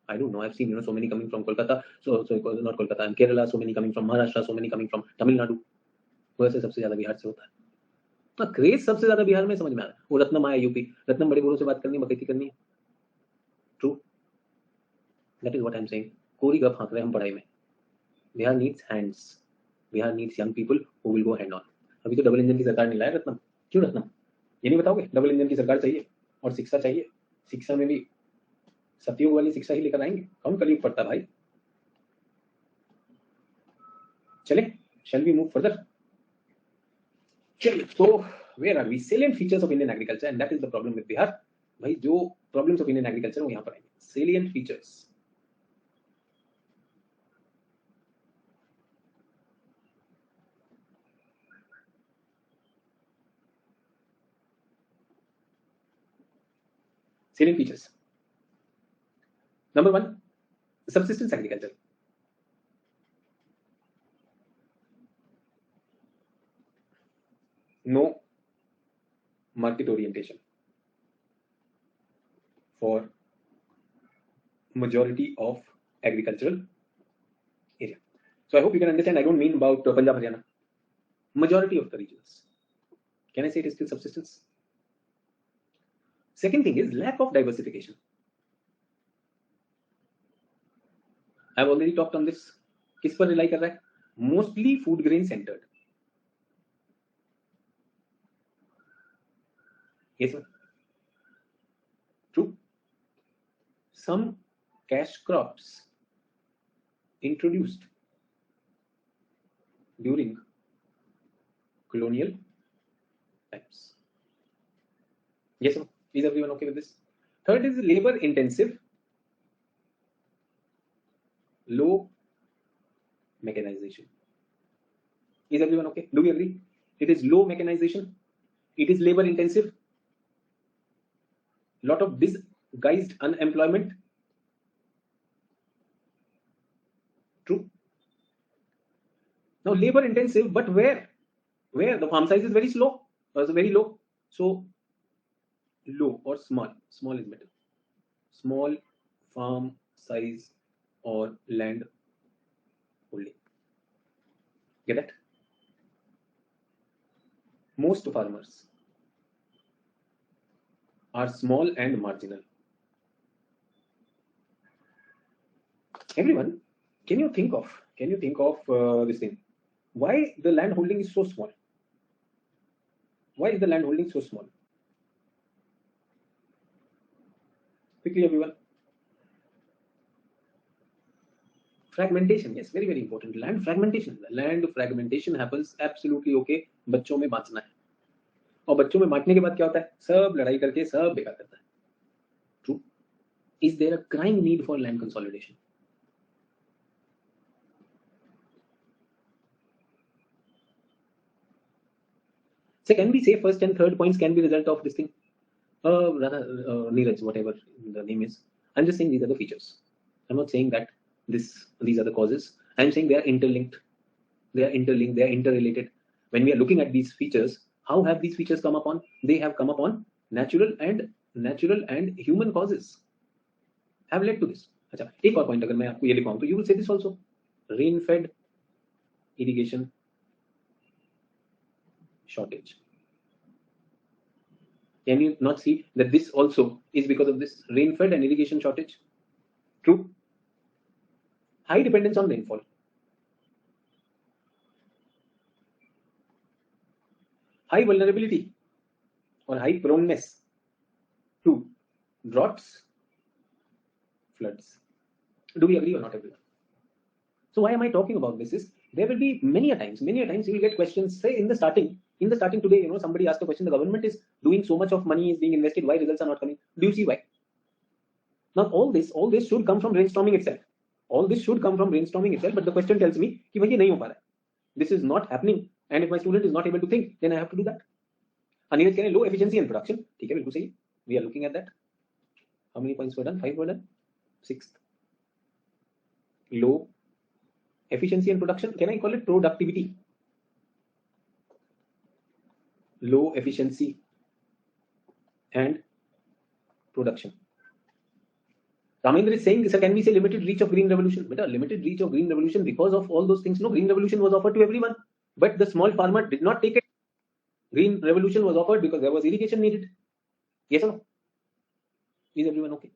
I've seen so many coming from Kolkata, so not Kolkata, and Kerala, so many coming from Maharashtra, so many coming from Tamil Nadu, वैसे सबसे ज्यादा बिहार से होता है। तो क्रेज सबसे ज्यादा बिहार में, समझ में आ रहा है। वो रत्नम आया यूपी, रत्नम बड़े बड़ों से बात करनी है, बकैती करनी है, true, that is what I am saying. कोरी गप हाँक रहे हम पढ़ाई में। Bihar needs hands, Bihar needs young people who will go hand on. अभी तो डबल इंजन की सरकार नहीं लाया रत्नम, क्यों रत्नम? ये नहीं बताओगे डबल इंजन की सरकार चाहिए और शिक्षा चाहिए, शिक्षा में भी सतयुग वाली शिक्षा ही लेकर आएंगे, कौन कलयुग पढ़ता भाई? चले, shall we move further? चलिए, तो where are we? Salient features of Indian agriculture, and that is the problem with Bihar. भाई जो problems of Indian agriculture वो यहाँ पर आएंगे। Salient features, salient features. Number one, subsistence agriculture. No market orientation for majority of agricultural area. So I hope you can understand. I don't mean about Punjab, Haryana. Majority of the regions. Can I say it is still subsistence? Second thing is lack of diversification. I've already talked on this. किस पर rely कर रहा है? Mostly food grain centered. Yes, sir. True. Some cash crops introduced during colonial times. Yes, sir. Is everyone okay with this? Third is labor intensive, low mechanization. Is everyone okay? Do we agree? It is low mechanization. It is labor intensive. Lot of disguised unemployment. True. Now labor intensive, but where? Where the farm size is very slow, very low. So low or small. Small is better. Small farm size or land holding. Get that? Most farmers are small and marginal. Everyone, can you think of this thing? Why the land holding is so small? Why is the land holding so small? Quickly, everyone. Fragmentation, yes, very very important. Land fragmentation happens absolutely okay. बच्चों में बांटना है और बच्चों में बांटने के बाद क्या होता है? सब लड़ाई करके सब बेकार करता है. True. Is there a crying need for land consolidation? So can we say first and third points can be result of this thing? Neeraj, whatever the name is. I'm just saying these are the features. I'm not saying that these are the causes. I'm saying they are interlinked. They are interlinked. They are interrelated. When we are looking at these features, how have these features come upon? They have come upon natural and human causes have led to this. अच्छा, एक और point अगर मैं आपको ये लिखवाऊं तो you will say this also. Rain-fed irrigation shortage. Can you not see that this also is because of this rain-fed and irrigation shortage? True. High dependence on rainfall. High vulnerability or high proneness to droughts, floods. Do we agree or not, everyone? So why am I talking about this? Is there will be many a times you will get questions. Say in the starting today, somebody asked a question. The government is doing so much of money is being invested. Why results are not coming? Do you see why? Now all this should come from brainstorming itself. All this should come from brainstorming itself. But the question tells me कि भाई ये नहीं हो पा रहा है. This is not happening. And if my student is not able to think, then I have to do that. Anirudh कह रहे low efficiency in production. ठीक है, बिल्कुल सही. We are looking at that. How many points were done? 5 were done. 6th. Low efficiency in production. Can I call it productivity? Low efficiency and production. Ramendra is saying, sir, can we say limited reach of green revolution? Beta, limited reach of green revolution because of all those things. No, green revolution was offered to everyone, but the small farmer did not take it. Green revolution was offered because there was irrigation needed. Yes or no? Is everyone okay?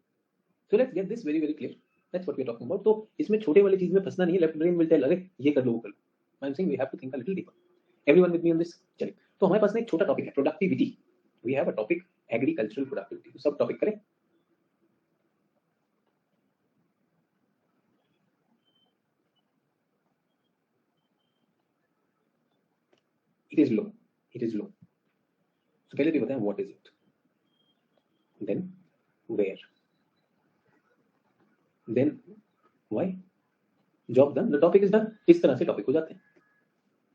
So let's get this very very clear. That's what we're talking about. तो इसमें छोटे वाली चीज में फंसना नहीं है. Left brain will tell अरे ये कर लो वो कर लो. I'm saying we have to think a little deeper. Everyone with me on this? चलिए. तो हमारे पास ना एक छोटा टॉपिक है productivity. We have a topic agricultural productivity. सब टॉपिक करें. It is low. It is low. So पहले भी बताएं what is it? Then where? Then why? Job done. The topic is done. इस तरह से टॉपिक हो जाते हैं.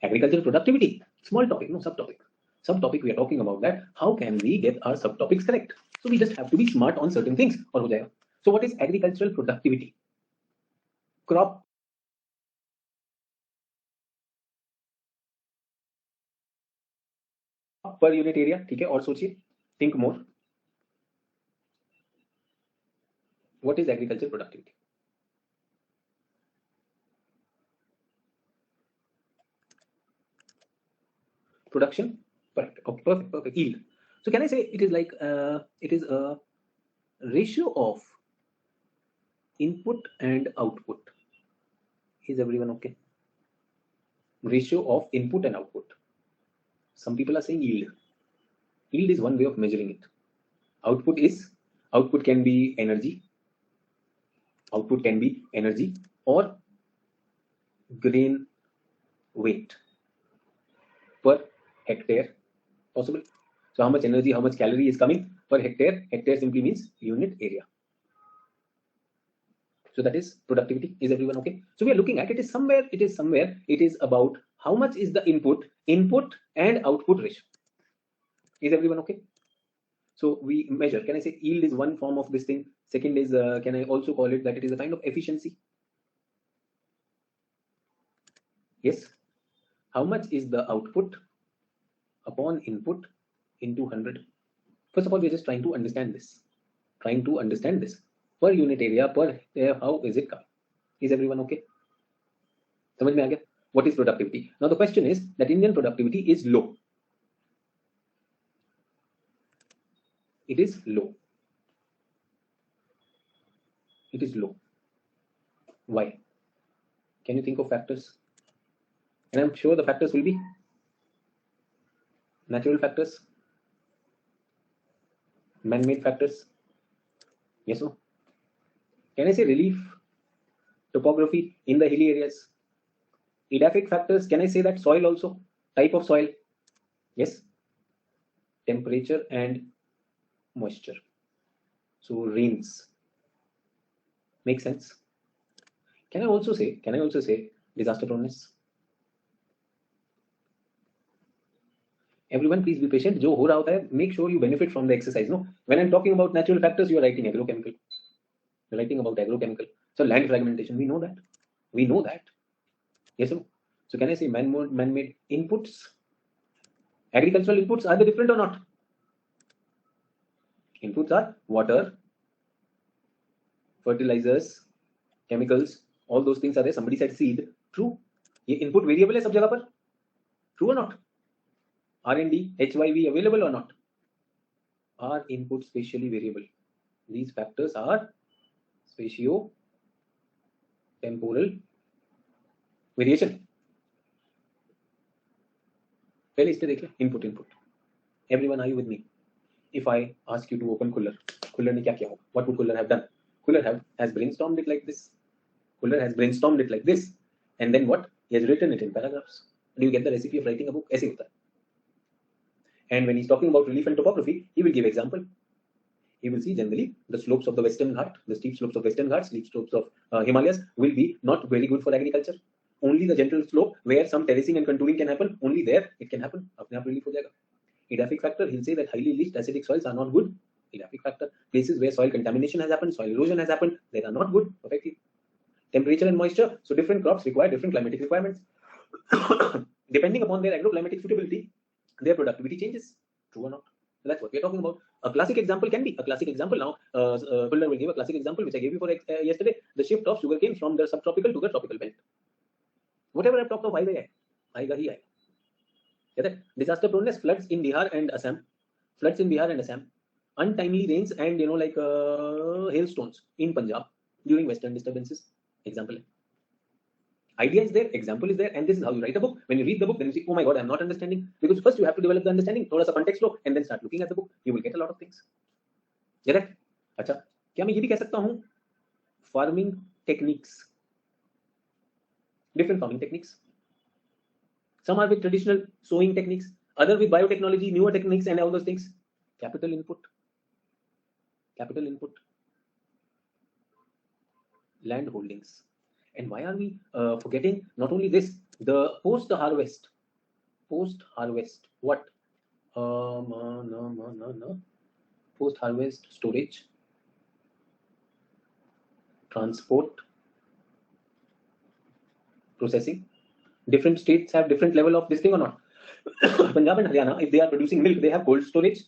Agricultural productivity, small topic, no subtopic. Subtopic we are talking about that. How can we get our subtopics correct? So we just have to be smart on certain things. और हो जाएगा. So what is agricultural productivity? Crop per unit area. ठीक है. और सोचिए. Think more. What is agriculture productivity? Production, perfect, yield. So can I say it is like it is a ratio of input and output? Is everyone okay? Ratio of input and output. Some people are saying yield. Yield is one way of measuring it. Output can be energy. Output can be energy or grain weight per hectare, possible. So how much energy, how much calorie is coming per hectare? Hectare simply means unit area. So that is productivity. Is everyone okay? So we are looking at it is somewhere it is about how much is the input and output ratio. Is everyone okay? So we measure. Can I say yield is one form of this thing? Second is can I also call it that it is a kind of efficiency? Yes. How much is the output upon input into 100? First of all, we're just trying to understand this. Per unit area, per hectare, how is it coming? Is everyone okay? समझ में आ गया? What is productivity? Now the question is that Indian productivity is low. It is low. It is low. Why? Can you think of factors? And I'm sure the factors will be natural factors, man-made factors. Yes or no? Can I say relief, topography in the hilly areas? Edaphic factors, can I say that soil also? Type of soil? Yes. Temperature and moisture. So rains. Make sense? Can I also say disaster proneness? Everyone, please be patient. जो हो रहा होता है, make sure you benefit from the exercise. No, when I'm talking about natural factors, you are writing agrochemical. You're writing about agrochemical. So land fragmentation, we know that. Yes or no? So can I say man-made inputs? Agricultural inputs, are they different or not? Inputs are water, fertilizers, chemicals, all those things are there. Somebody said seed. True. ये input variable है सब जगह पर. True or not? R&D, HYV available or not? Are inputs spatially variable? These factors are spatio-temporal variation. पहले इस पे देख ले. Input. Everyone, are you with me? If I ask you to open cooler ने क्या किया होगा? What would cooler have done? Cooler has brainstormed it like this. And then what? He has written it in paragraphs. Do you get the recipe of writing a book? ऐसे होता है. And when he's talking about relief and topography, he will give example. He will see generally the slopes of the Western Ghat, the steep slopes of Western Ghats, steep slopes of Himalayas will be not very good for agriculture. Only the gentle slope where some terracing and contouring can happen, only there it can happen. अपने आप relief हो जाएगा. Edaphic factor, he'll say that highly leached acidic soils are not good. Edaphic factor, places where soil contamination has happened, soil erosion has happened, they are not good. Perfectly. Temperature and moisture, so different crops require different climatic requirements. Depending upon their agroclimatic suitability, their productivity changes. True or not? So that's what we're talking about. A classic example can be now. Fuller will give a classic example which I gave you for yesterday. The shift of sugarcane from the subtropical to the tropical belt. Whatever I've talked of, आएगा ही आएगा. Get it? Disaster proneness, floods in Bihar and Assam. Untimely rains and hailstones in Punjab during western disturbances. Example. Idea is there, example is there, and this is how you write a book. When you read the book, then you see, oh my god, I'm not understanding. Because first you have to develop the understanding, थोड़ा सा context low, and then start looking at the book. You will get a lot of things. Get it? अच्छा, क्या मैं ये भी कह सकता हूँ? Farming techniques. Different farming techniques. Some are with traditional sowing techniques, other with biotechnology, newer techniques, and all those things. Capital input. Land holdings. And why are we forgetting not only this, the post-harvest? What? No. Post-harvest storage, transport, processing. Different states have different level of this thing or not? Punjab and Haryana, if they are producing milk, they have cold storage.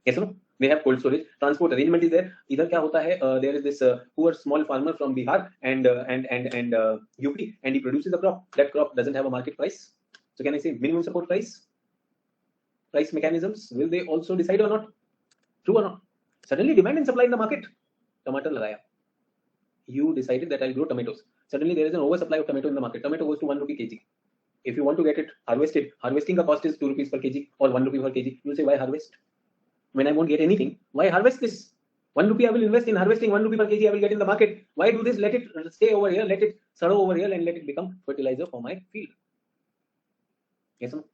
Yes or no? they have cold storage, transport arrangement is there. इधर क्या होता है, there is this poor small farmer from Bihar and UP, and he produces a crop. That crop doesn't have a market price. So can I say minimum support price mechanisms, will they also decide or not? True or not? Suddenly demand and supply in the market. Tomato lagaya. You decided that I'll grow tomatoes. Suddenly there is an oversupply of tomato in the market. Tomato goes to 1 rupee kg. If you want to get it harvested, harvesting the cost is 2 rupees per kg or 1 rupee per kg. You'll say, why harvest? When I won't get anything, why harvest this? 1 rupee I will invest in harvesting, 1 rupee per kg I will get in the market. Why do this? Let it stay over here, let it settle over here, and let it become fertilizer for my field. Yes or no?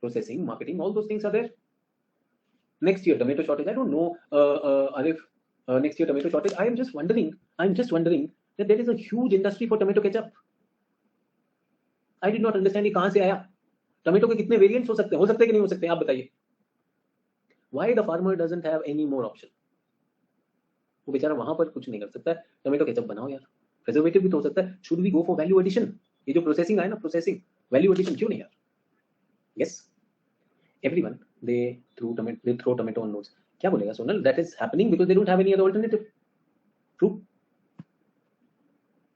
Processing, marketing, all those things are there. Next year, tomato shortage. I don't know, Arif, next year tomato shortage. I'm just wondering that there is a huge industry for tomato ketchup. I did not understand ये कहाँ से आया. Tomato के कितने variants हो सकते हैं कि नहीं हो सकते, आप बताइए. Why the farmer doesn't have any more option? वो बेचारा वहां पर कुछ नहीं कर सकता है. टोमेटो केचप बनाओ यार, प्रिजर्वेटिव भी तो हो सकता है. Should we go for value addition? ये जो प्रोसेसिंग आया ना, प्रोसेसिंग वैल्यू एडिशन क्यों नहीं यार? Yes, everyone they throw tomato on notes. क्या बोलेगा Sonal? That is happening because they don't have any other alternative. True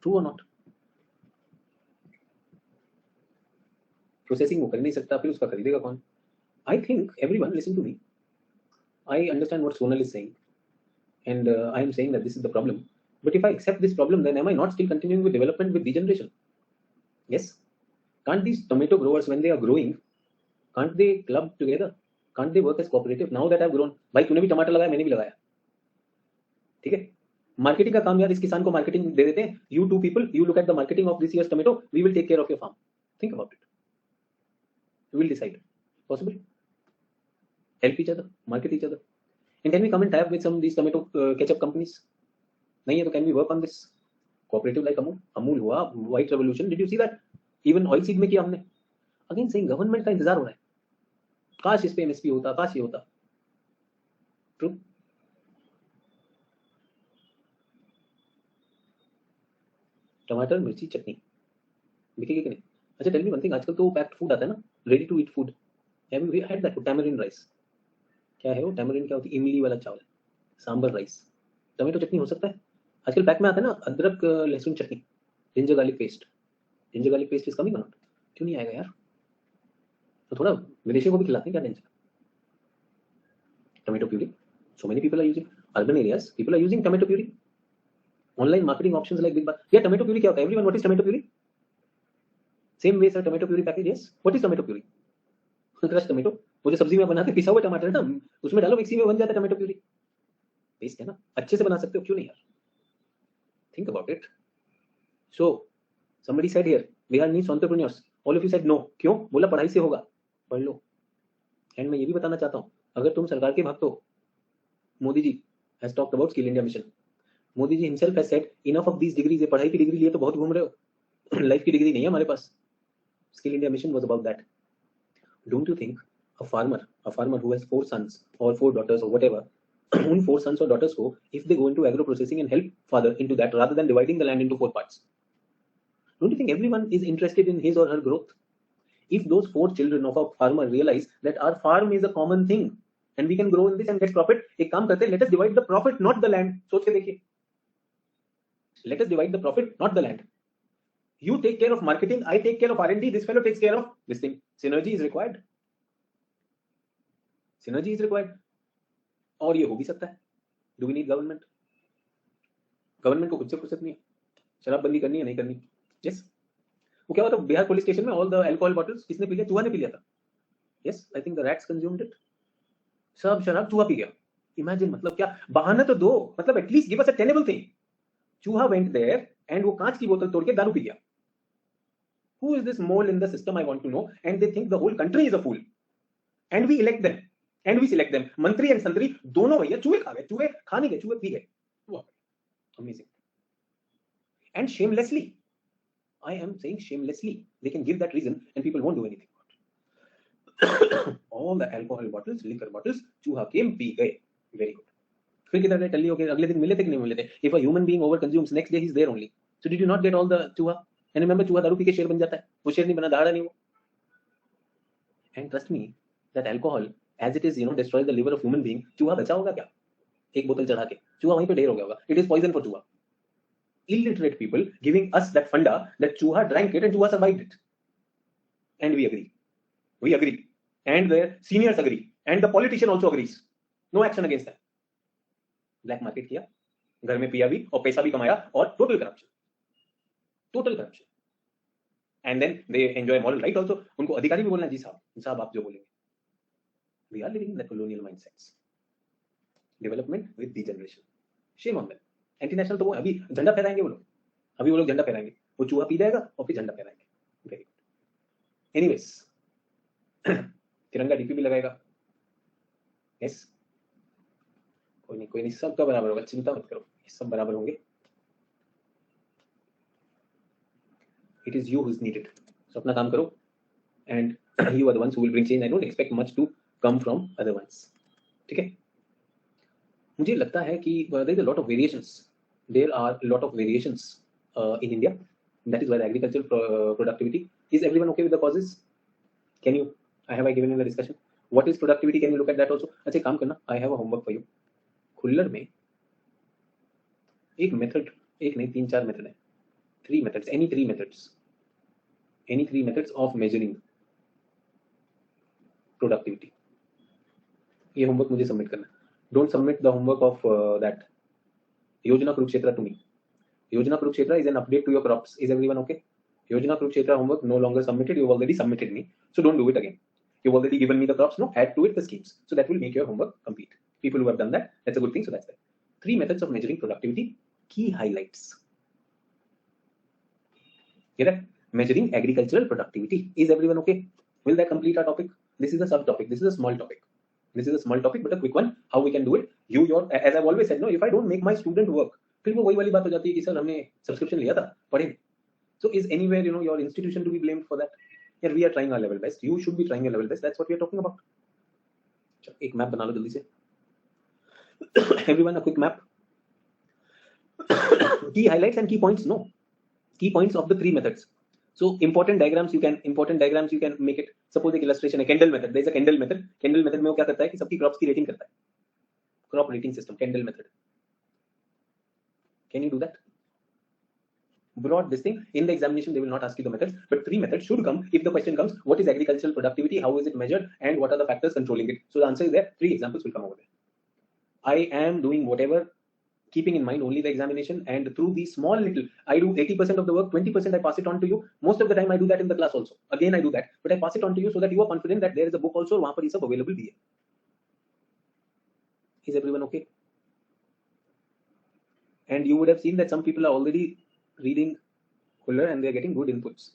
or not? Processing वो कर नहीं सकता, फिर उसका खरीदेगा कौन? I think everyone listen to me. I understand what Sonal is saying, and I am saying that this is the problem. But if I accept this problem, then am I not still continuing with development with degeneration? Yes. Can't these tomato growers, when they are growing, can't they club together? Can't they work as cooperative? Now that I've grown, भाई तूने भी टमाटर लगाया, मैंने भी लगाया, ठीक है. मार्केटिंग का काम यार, इस किसान को मार्केटिंग दे देते हैं. You two people, you look at the marketing of this year's tomato. We will take care of your farm. Think about it. We will decide. Possible? Help each other, market each other. And can we come and tie up with some of these tomato ketchup companies? नहीं है तो can we work on this? Cooperative like Amul हुआ, White Revolution. Did you see that? Even oil seed में किया हमने. Again saying government का इंतजार हो रहा है. काश इस पे MSP होता, काश ये होता. True. टमाटर मिर्ची चटनी बिकेगी कि नहीं? अच्छा, टेल मी वन थिंग. आजकल तो पैक्ड फूड आता है ना, ready to eat food. Have you had that? Tamarind rice. क्या है वो टैमरिन? क्या होती है? इमली वाला चावल. सांबर राइस. टमाटो चटनी हो सकता है. आजकल पैक में आता है ना, अदरक लहसुन चटनी, ginger garlic paste. Ginger garlic paste is coming. क्यों नहीं आएगा यार? तो थोड़ा विदेशियों को भी खिलाते हैं क्या tension? Tomato puree. So many people are using. Urban areas, people are using tomato puree. Online marketing options like Big Bar. Yeah, tomato puree क्या होता है? Everyone, what is tomato puree? Same way, sir, tomato puree package. Yes. What is tomato puree? Crushed tomato. वो जो सब्जी में बनाते हैं, पिसा हुआ टमाटर ना, उसमें डालो मिक्सी में, बन जाता है टोमेटो प्यूरी. पेस्ट है ना, अच्छे से बना सकते हो, क्यों नहीं यार? Think about it. So somebody said here, Bihar needs entrepreneurs. All of you said no. क्यों? बोला पढ़ाई से होगा, पढ़ लो. एंड मैं ये भी बताना चाहता हूँ, अगर तुम सरकार के भक्त हो, Modi ji has talked about Skill India Mission. Modi ji himself has said enough of these degrees. ये पढ़ाई की डिग्री लिए तो बहुत घूम रहे हो, लाइफ की डिग्री नहीं है हमारे पास. Skill India Mission was about that. Don't you think a farmer who has 4 sons or 4 daughters or whatever, उन 4 sons or daughters को, if they go into agro processing and help father into that rather than dividing the land into 4 parts, don't you think everyone is interested in his or her growth? If those 4 children of a farmer realize that our farm is a common thing and we can grow in this and get profit, एक काम करते हैं, let us divide the profit, not the land. सोच के देखिए, let us divide the profit, not the land. You take care of marketing, I take care of R&D, this fellow takes care of this thing. Synergy is required. Synergy is required. और ये हो भी सकता है. Do we need government? Government को खुद से फुर्सत नहीं है. शराब बंदी करनी है, नहीं करनी. Yes. वो क्या हुआ था बिहार पुलिस स्टेशन में? ऑल द अल्कोहल बॉटल्स किसने पी लिया? चूहा ने पी लिया था. Yes, I think the rats consumed it. सब शराब चूहा पी गया. Imagine, मतलब क्या बहाना तो दो, मतलब at least give us a tenable thing. चूहा went there and वो कांच की बोतल तोड़ के दारू पी गया. Who is this mole in the system? I want to know. And they think the whole country is a fool. And we elect them. And we select them. मंत्री and संतरी दोनों भैया चूहे खा गए, चूहे खाने गए, चूहे पी गए. Wow. Amazing. And shamelessly, I am saying shamelessly, they can give that reason and people won't do anything about it. All the alcohol bottles, liquor bottles, चूहा came, पी गए. Very good. फिर किधर गए? टल्ली हो गए. अगले दिन मिले थे कि नहीं मिले थे? If a human being over consumes, next day he's there only. So did you not get all the चूहा? And remember, चूहा दारू पी के शेर बन जाता है. वो शेर नहीं बना, दहाड़ा नहीं वो. And trust me, that alcohol As it is, destroys the liver of human being, चूहा बचा होगा क्या? एक बोतल चढ़ा के चूहा वहीं पे ढेर हो गया होगा. It is poison for चूहा. Illiterate people giving us that funda that चूहा drank it and चूहा survived it. And we agree. We agree. And the seniors agree. And the politician also agrees. No action against that. Black market किया, घर में पिया भी और पैसा भी कमाया और total corruption. Total corruption. And then they enjoy moral right also. उनको अधिकारी भी बोलना जी साहब आप जो बोलेंगे. We are living in the colonial mindsets. Development with degeneration. Shame on them. Anti-national तो वो अभी झंडा फहराएंगे वो लोग. अभी वो लोग झंडा फहराएंगे. वो चूहा पी जाएगा और फिर झंडा फहराएंगे. Very good. Anyways, तिरंगा डीपी भी लगाएगा. Yes. कोई नहीं सबका बराबर होगा. चिंता मत करो. सब बराबर होंगे. It is you who is needed. So अपना काम करो. And you are the ones who will bring change. I don't expect much to come from other ones. ठीक है? मुझे लगता है कि there is a lot of variations. There are a lot of variations in India. That is why the agricultural productivity. Is everyone okay with the causes? Can you? Have I given in the discussion? What is productivity? Can you look at that also? अच्छा काम करना. I have a homework for you. Khullar में एक method, एक नहीं 3-4 method है. 3 methods. Any 3 methods. Any 3 methods of measuring productivity. ये homework मुझे सबमिट करना. Don't submit the homework of that Yojana Kurukshetra to me. Yojana Kurukshetra is an update to your crops. Is everyone okay? Yojana Kurukshetra homework no longer submitted. You've already submitted me, so don't do it again. You've already given me the crops. No, add to it the schemes. So that will make your homework complete. People who have done that, that's a good thing. So that's that. 3 methods of measuring productivity. Key highlights. Get it? Measuring agricultural productivity. Is everyone okay? Will that complete our topic? This is a subtopic. This is a small topic. This is a small topic, but a quick one. How we can do it? As I've always said, no, if I don't make my student work, फिर वो वही वाली बात हो जाती है कि sir हमने सब्सक्रिप्शन लिया था, पढ़े. So is anywhere, your institution to be blamed for that? Yeah, we are trying our level best. You should be trying your level best. That's what we are talking about. एक map बना लो जल्दी से. Everyone, a quick map. Key highlights and key points. No, key points of the 3 methods. So important diagrams you can make it. Suppose एक illustration है Kendall method. There is a Kendall method. Kendall method में वो क्या करता है कि सबकी crops की rating करता है. Crop rating system, Kendall method. Can you do that? Broad this thing. In the examination they will not ask you the methods, but 3 methods should come if the question comes. What is agricultural productivity? How is it measured? And what are the factors controlling it? So the answer is there. 3 examples will come over there. I am doing whatever, keeping in mind only the examination, and through these small little, I do 80% of the work, 20% I pass it on to you. Most of the time I do that in the class also. Again I do that, but I pass it on to you so that you are confident that there is a book also, वहाँ पर ये सब available भी है. Is everyone okay? And you would have seen that some people are already reading Kuller and they are getting good inputs.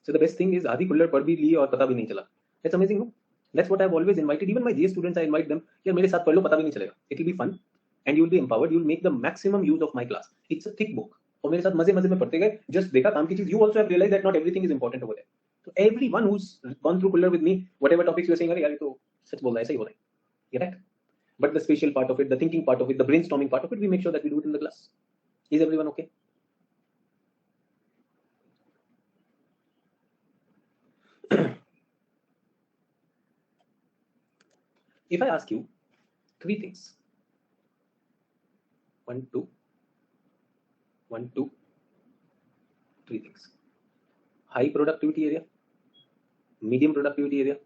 So the best thing is आधी Kuller पढ़ भी ली और पता भी नहीं चला. That's amazing, no? That's what I've always invited. Even my GS students, I invite them. यार मेरे साथ पढ़ लो, पता भी नहीं चलेगा. It will be fun, and you will be empowered. You will make the maximum use of my class. It's a thick book. और मेरे साथ मजे मजे में पढ़ते गए. Just देखा काम की चीज. You also have realized that not everything is important over there. So everyone who's gone through Kuller with me, whatever topics you are saying, अरे यार ये तो सच बोल रहा है, ऐसा ही हो रहा है. Get that? But the spatial part of it, the thinking part of it, the brainstorming part of it, we make sure that we do it in the class. Is everyone okay? If I ask you 3 things, 1, 2, 3 things. High productivity area, medium productivity area,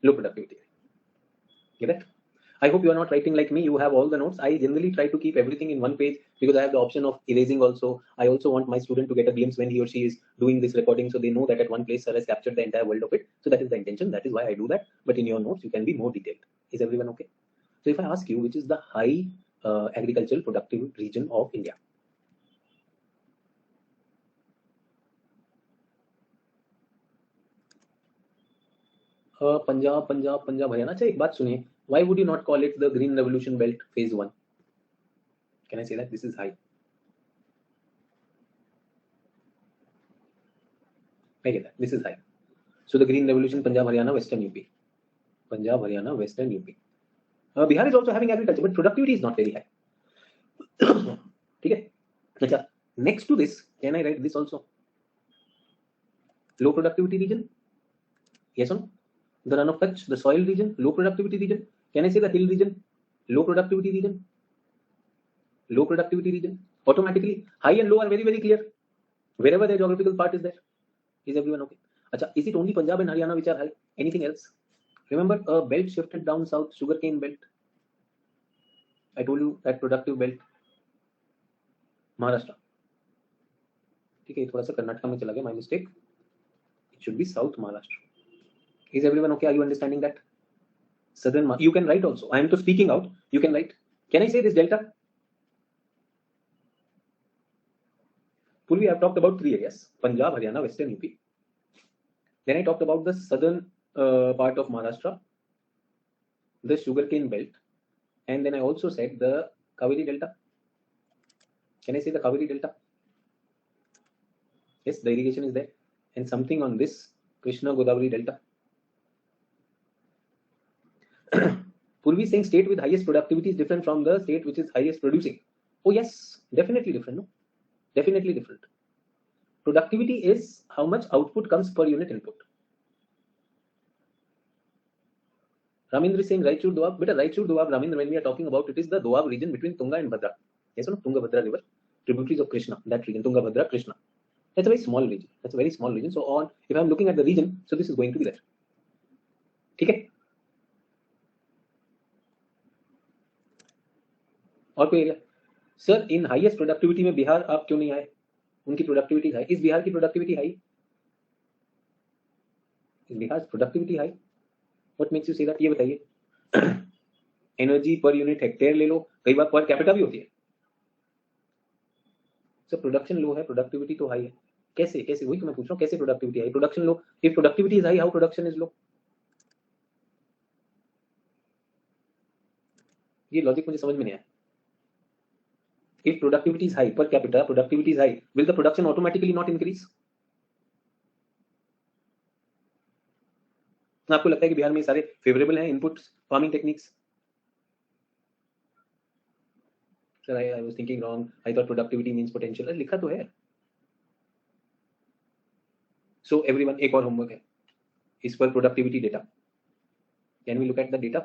low productivity area. Get it? I hope you are not writing like me. You have all the notes. I generally try to keep everything in one page because I have the option of erasing also. I also want my student to get a glimpse when he or she is doing this recording, so they know that at one place sir has captured the entire world of it. So that is the intention. That is why I do that. But in your notes, you can be more detailed. Is everyone okay? So if I ask you, which is the high agricultural productive region of India? Punjab Haryana. अच्छा एक बात सुनिए. Why would you not call it the Green Revolution Belt Phase 1? Can I say that this is high? I get that. This is high. So the Green Revolution, Punjab, Haryana, Western UP. Punjab, Haryana, Western UP. Bihar is also having agriculture, but productivity is not very high. ठीक है. अच्छा, next to this, can I write this also? Low productivity region? Yes or no? The run of kutch, the soil region, low productivity region. Can I say the hill region? Low productivity region. Low productivity region. Automatically, high and low are very, very clear. Wherever the geographical part is there. Is everyone okay? Acha, is it only Punjab and Haryana which are high? Anything else? Remember, a belt shifted down south, sugarcane belt. I told you that productive belt. Maharashtra. ठीक है, थोड़ा सा कर्नाटक में चला गया, my mistake. It should be South Maharashtra. Is everyone okay? Are you understanding that? Southern, you can write also. I am to speaking out. You can write. Can I say this delta? Purvi, I have talked about 3 areas: Punjab, Haryana, Western UP. Then I talked about the southern part of Maharashtra, the sugarcane belt, and then I also said the Kaveri Delta. Can I say the Kaveri Delta? Yes, the irrigation is there, and something on this Krishna Godavari Delta. Purvi saying state with highest productivity is different from the state which is highest producing. Oh yes, definitely different. No, definitely different. Productivity is how much output comes per unit input. Ramindra is saying Raichur Doab. But Raichur Doab, Ramindra, when we are talking about it, is the Doab region between Tunga and Bhadra. Yes or no? Tunga Bhadra river, tributaries of Krishna, that region, Tunga Bhadra, Krishna. That's a very small region. That's a very small region. So on, if I'm looking at the region, so this is going to be there. Okay. और कोई area? Sir इन highest productivity में बिहार आप क्यों नहीं आए? उनकी productivity high. इस बिहार की प्रोडक्टिविटी हाई? इस Bihar productivity high? What makes you say that? ये बताइए. एनर्जी पर यूनिट हेक्टेयर ले लो, कई बार पर कैपिटा भी होती है. सर प्रोडक्शन लो है, प्रोडक्टिविटी तो हाई है. कैसे कैसे? वही तो मैं पूछ रहा हूँ, कैसे productivity high? Production low. If productivity is high, how production is low? ये लॉजिक मुझे समझ में नहीं आया. If productivity is high per capita, productivity is high, will the production automatically not increase? आपको लगता है कि बिहार में सारे फेवरेबल हैं inputs, farming techniques? Sir I was thinking wrong, I thought productivity means potential. लिखा तो है. सो एवरीवन, एक और होमवर्क है इस पर, productivity data. Can we look at the data?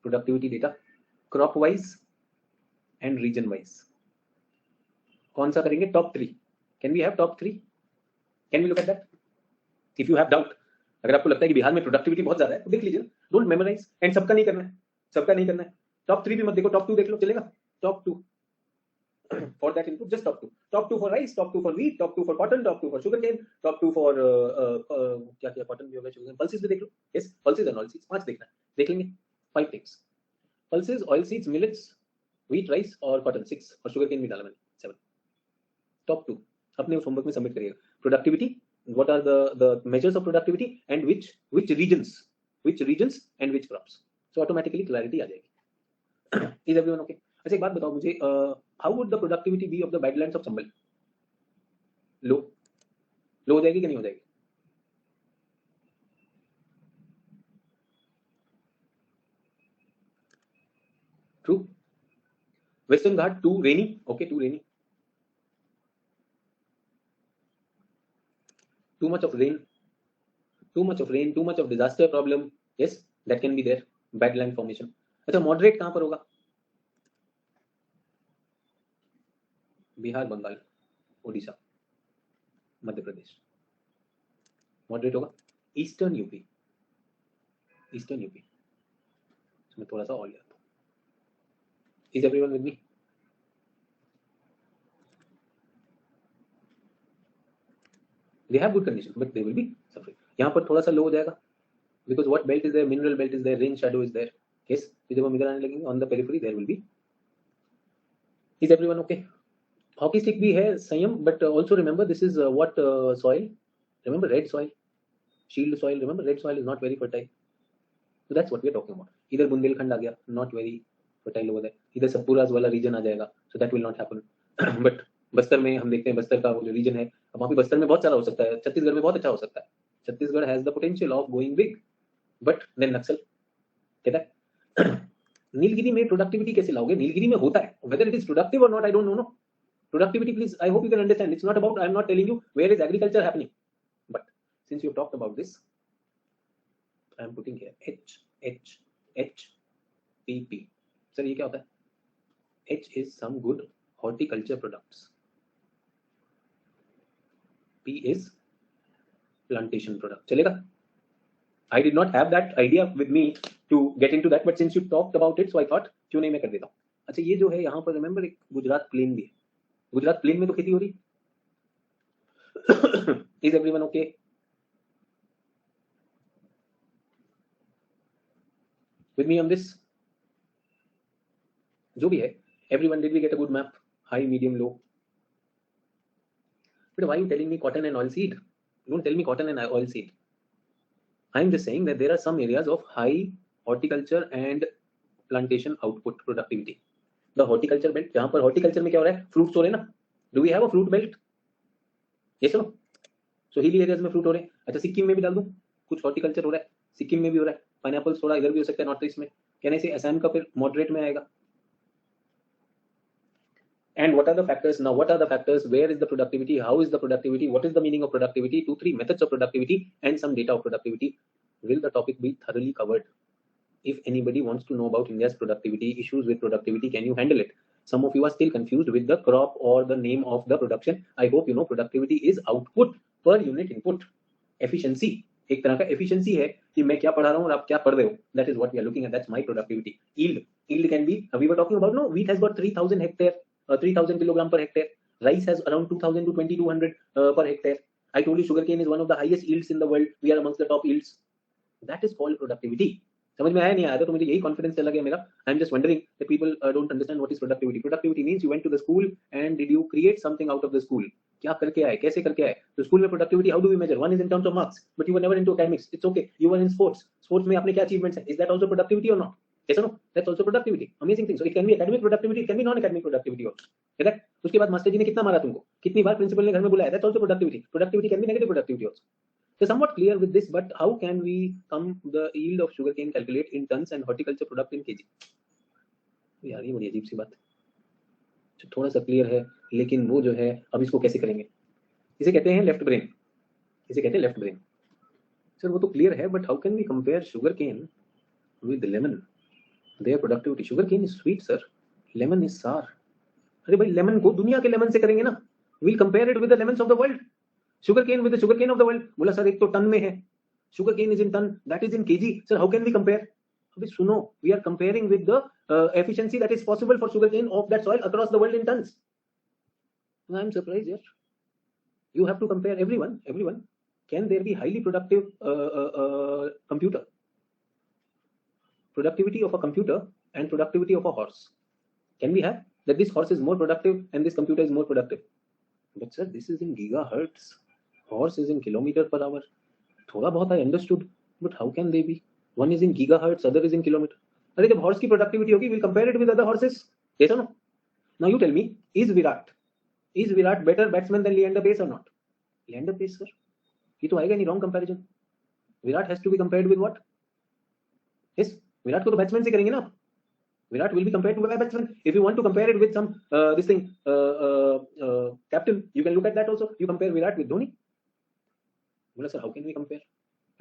Productivity data crop wise and region wise. कौन सा करेंगे? Top 3. Can we have top 3? Can we look at that? If you have doubt, अगर आपको लगता है कि बिहार में प्रोडक्टिविटी बहुत ज्यादा है तो देख लीजिए. डोंट मेमोराइज, एंड सबका नहीं करना है, सबका नहीं करना है. टॉप 3 भी मत देखो, टॉप 2 देख लो, चलेगा? Top 2 for that input, just top 2. Top 2 for rice, top 2 for wheat, top 2 for cotton, top 2 for sugar cane, top 2 for क्या क्या, कॉटन भी होगा, शुगर, पल्सेस भी देख लो. Yes, pulses and oil seeds 5 देखना है, देख लेंगे. 5 things: pulses, oil seeds, millets, wheat, rice और कॉटन 6, और शुगर केन भी डाला मैंने 7. टॉप 2 अपने उस होमवर्क में सबमिट करिएगा. Productivity, what are the measures of productivity and which regions and which crops. So automatically clarity आ जाएगी. Is everyone okay? अच्छा एक बात बताओ मुझे, how would the productivity be of the badlands of Chambal? लो हो जाएगी कि नहीं हो जाएगी? True. Western Ghat too rainy. Okay, too rainy. Too much of rain, too much of disaster problem. Yes, that can be there. Badland formation. अच्छा moderate कहाँ पर होगा? बिहार, बंगाल, ओडिशा, मध्य प्रदेश. मॉडरेट होगा. ईस्टर्न यूपी, इसमें थोड़ा सा और लिया. Is everyone with me? They have good condition but they will be suffering. यहाँ पर थोड़ा सा लो हो जाएगा because what belt is there? Mineral belt is there, rain shadow is there. Yes, जब हम इधर आने लगेंगे on the periphery there will be. Is everyone okay? Hockey stick भी है संयम, but also remember this is what soil? Remember red soil, shield soil. Remember red soil is not very fertile. So that's what we are talking about. इधर बुंदेलखंड आ गया, not very fertile over there. इधर सतपुराज वाला region आ जाएगा, so that will not happen. But Bastar में हम देखते हैं, बस्तर का वो जो region है, अब वहाँ पे बस्तर में बहुत सारा हो सकता है, छत्तीसगढ़ में बहुत अच्छा हो सकता है. Chhattisgarh has the potential of going big, but then Naxal. Get that? Nilgiri में प्रोडक्टिविटी कैसे लाओगे? नीलगिरी में होता है, whether it is productive or not, I don't know. No, productivity, please, I hope you can understand. It's not about, I'm not telling you where is agriculture happening, but since you talked about this, I am putting here HHHPP. Sir, ये क्या होता है? H is some good horticulture products. P is plantation product. चलेगा? I did not have that idea with me to get into that, but since you talked about it, so I thought क्यों नहीं मैं कर देता हूँ. अच्छा, ये जो है यहाँ पर रिमेम्बर एक गुजरात प्लेन भी है. गुजरात प्लेन में तो खेती हो रही. Is everyone okay? With me on this? जो भी है, everyone, did we get a good map? High, medium, low. But why are you telling me cotton and oilseed? Don't tell me cotton and oilseed. I am just saying that there are some areas of high horticulture and plantation output productivity. The horticulture belt, जहाँ पर horticulture में क्या हो रहा है? Fruits हो रहे हैं ना? Do we have a fruit belt? Yes or no? So hilly areas में fruit हो रहे हैं. अच्छा, सिक्किम में भी डाल दूँ? कुछ horticulture हो रहा है. सिक्किम में भी हो रहा है. Pineapple थोड़ा इधर भी हो सकता है नॉर्थ ईस्ट में. क्या नहीं से असम का फिर मॉडरेट में आएगा. And what are the factors now? What are the factors? Where is the productivity? How is the productivity? What is the meaning of productivity? 2-3 methods of productivity and some data of productivity. Will the topic be thoroughly covered? If anybody wants to know about India's productivity, issues with productivity, can you handle it? Some of you are still confused with the crop or the name of the production. I hope you know productivity is output per unit input. Efficiency एक तरह का efficiency है कि मैं क्या पढ़ा रहा हूँ और आप क्या पढ़ रहे हो. That is what we are looking at. That's my productivity. Yield can be, we were talking about, no, wheat has got 3,000 hectare, 3,000 kilogram per hectare. Rice has around 2,000 to 2,200 per hectare. I told you sugarcane is one of the highest yields in the world. We are amongst the top yields. That is called productivity. समझ में आया नहीं आया था तो मुझे यही confidence चला गया मेरा. I am just wondering that people don't understand what is productivity. Productivity means you went to the school and did you create something out of the school. क्या करके आए, कैसे करके आए. तो स्कूल में productivity how do we measure? One is in terms of marks, but you were never into academics. It's okay, you were in sports. Sports में आपने क्या अचीवमेंट्स है? इज दैट आल्सो प्रोडक्टिविटी और not? Yes or no? That's also productivity. Amazing thing. So it can be academic productivity, it can be non-academic productivity also. Correct? उसके बाद master जी ने कितना मारा तुमको, कितनी बार प्रिंसिपल ने घर में बुलाया. That's also productivity. Productivity can be negative productivity also. So somewhat clear with this, but how can we come the yield of sugarcane calculate in tons and horticulture product in kg? यार ये बड़ी अजीब सी बात है. थोड़ा सा clear है, लेकिन वो जो है अब इसको कैसे करेंगे. इसे कहते हैं लेफ्ट ब्रेन. इसे कहते हैं लेफ्ट ब्रेन. सर वो तो क्लियर है, but how can we compare sugarcane with lemon? Their productivity. Sugarcane is sweet, sir. Lemon is sour. अरे भाई लेमन को दुनिया के लेमन से करेंगे ना. We'll compare it with the lemons of the world. Sugarcane with the sugarcane of the world. बोला sir एक तो टन में है. Sugarcane is in ton. That is in kg. Sir, how can we compare? अभी सुनो, we are comparing with the efficiency that is possible for sugarcane of that soil across the world in tons. I am surprised here. You have to compare everyone. Everyone. Can there be highly productive computer? Productivity of a computer and productivity of a horse. Can we have that this horse is more productive and this computer is more productive? But sir, this is in gigahertz. Horse is in kilometer per hour. थोड़ा बहुत I understood, but how can they be? One is in gigahertz, other is in kilometer. अरे जब horse की productivity होगी, we'll compare it with other horses. Yes or no? Now you tell me, is Virat better batsman than Leander Pace or not? Leander Pace, sir. ये तो आएगा नहीं, wrong comparison. Virat has to be compared with what? Yes, Virat को तो batsman से करेंगे ना. Virat will be compared to a batsman. If you want to compare it with some this thing captain, you can look at that also. You compare Virat with Dhoni. बोला sir how can we compare?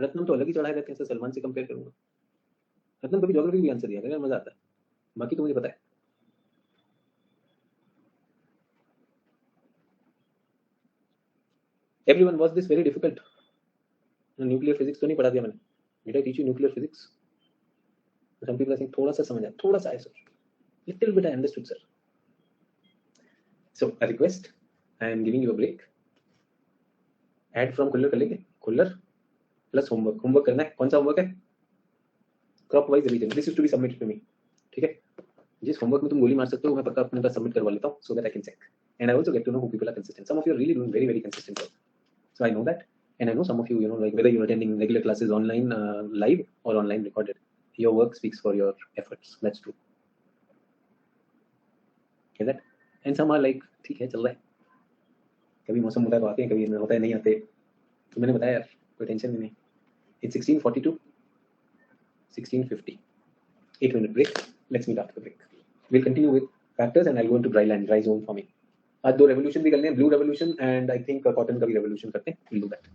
Ratnam तो अलग ही चढ़ाए रहते हैं sir, Salman से compare करूंगा. रत्नम कभी geography भी आंसर दिया करेगा, मजा आता है. बाकी तो मुझे पता है. Everyone, was this very difficult? Nuclear physics तो नहीं पढ़ा दिया मैंने. Did I teach you nuclear physics? Some people are saying थोड़ा सा समझ आया, थोड़ा सा है sir. Little bit I understood, sir. So a request, I am giving you a break. Add from Khullar कर लेंगे. खुल्लर प्लस होमवर्क करना है. कौन सा होमवर्क है? Crop wise revision. This is to be submitted to me. ठीक है. जिस होमवर्क में तुम गोली मार सकते हो मैं पक्का अपने पास सबमिट करवा लेता हूँ, so that I can check. And I also get to know who people are consistent. Some of you are really doing very, very consistent work. So I know that. And I know some of you, you know, like whether you're attending regular classes online, live or online recorded, your work speaks for your efforts. That's true. Is that? And some are like, ठीक है चल रहा है. कभी मौसम होता है तो आते हैं, कभी होता है नहीं आते. तो मैंने बताया यार, कोई टेंशन नहीं. It's 16:42, 16:50. 8-minute break. Let's meet after the break. We'll continue with factors and I'll go into dry land, dry zone farming. आज दो revolution भी करने हैं, blue revolution and I think cotton का भी revolution करते हैं. We'll do that.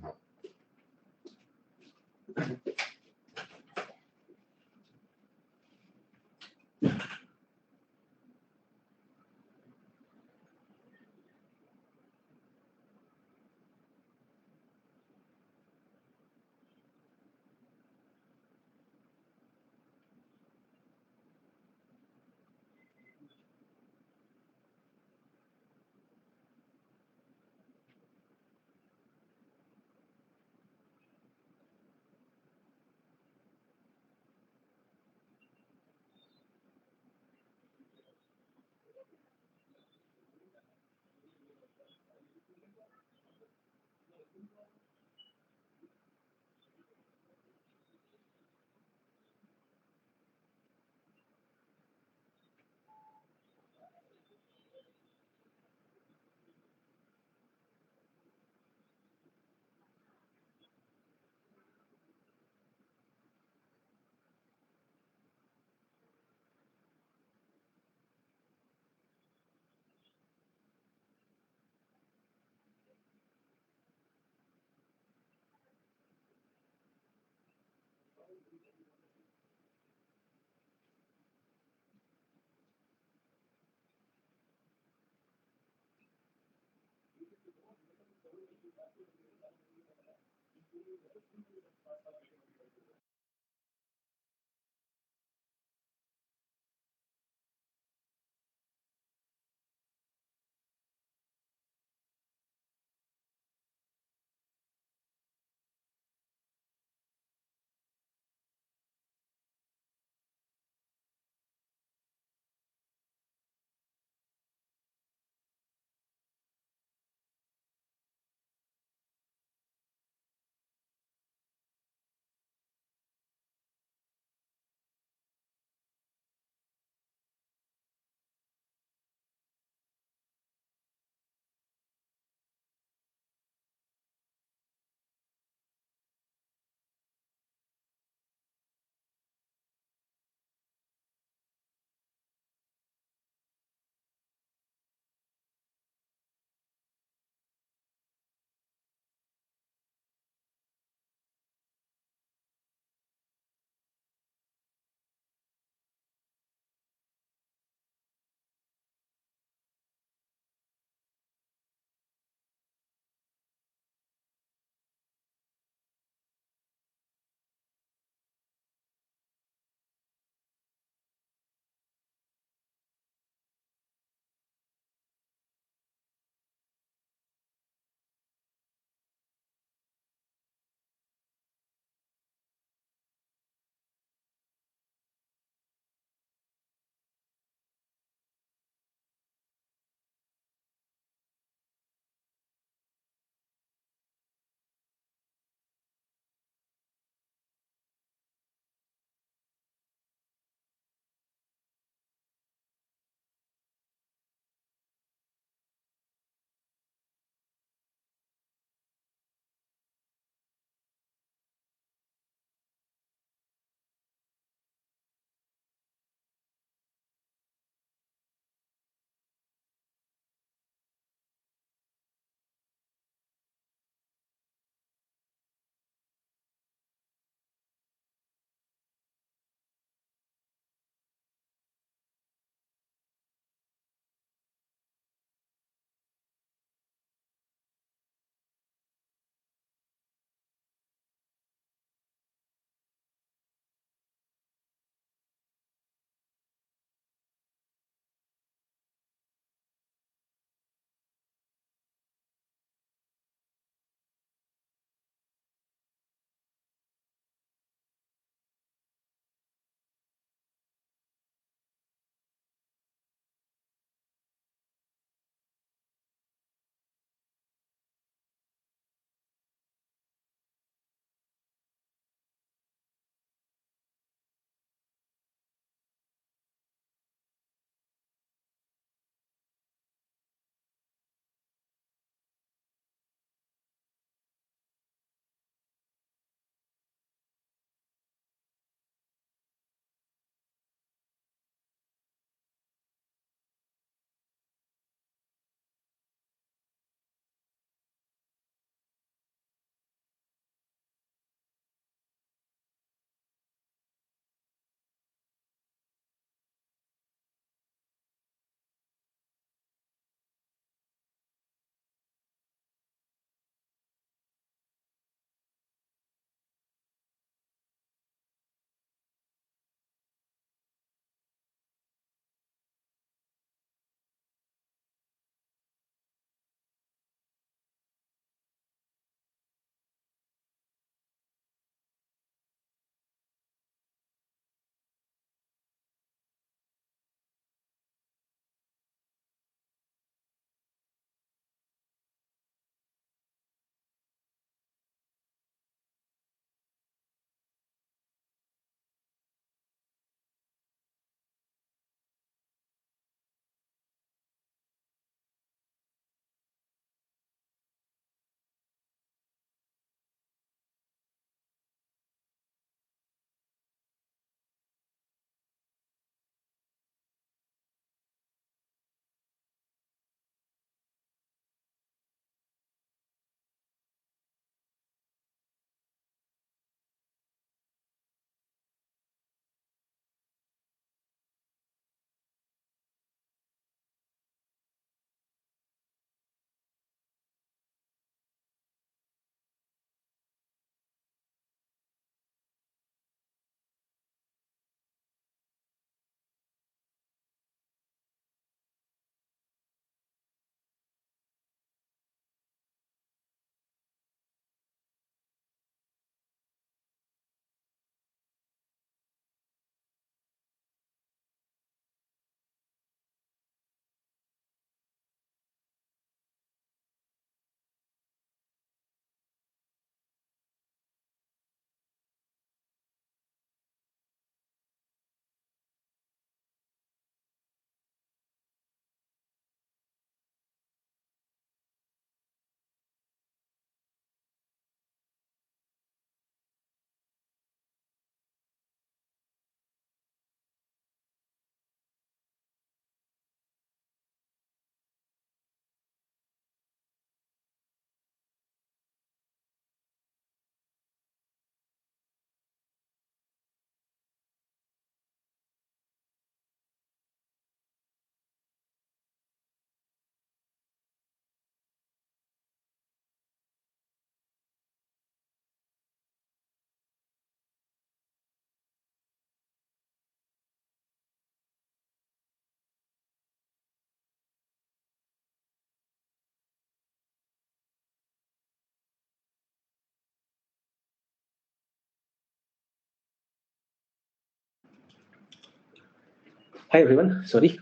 Hi everyone, sorry,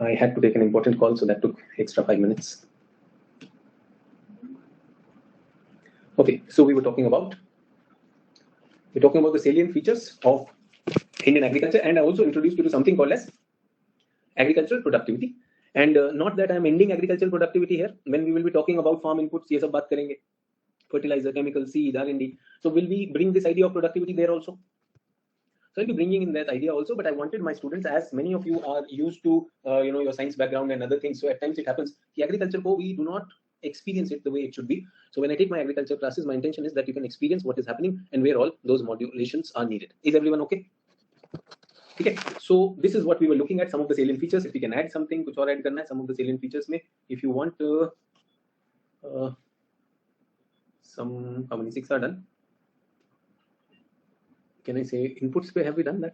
I had to take an important call, so that took extra 5 minutes. Okay, so we're talking about the salient features of Indian agriculture, and I also introduced you to something called as agricultural productivity. And not that I'm ending agricultural productivity here. When we will be talking about farm inputs, ये सब बात करेंगे, fertilizer, chemical, seed, R&D. So will we bring this idea of productivity there also? So I'll be bringing in that idea also, but I wanted my students, as many of you are used to, your science background and other things. So at times it happens, the agriculture we do not experience it the way it should be. So when I take my agriculture classes, my intention is that you can experience what is happening and where all those modulations are needed. Is everyone okay? Okay. So this is what we were looking at, some of the salient features. If we can add something, kuch aur add karna hai, some of the salient features mein, if you want some, how many 6 are done? Can I say inputs pe have we done that?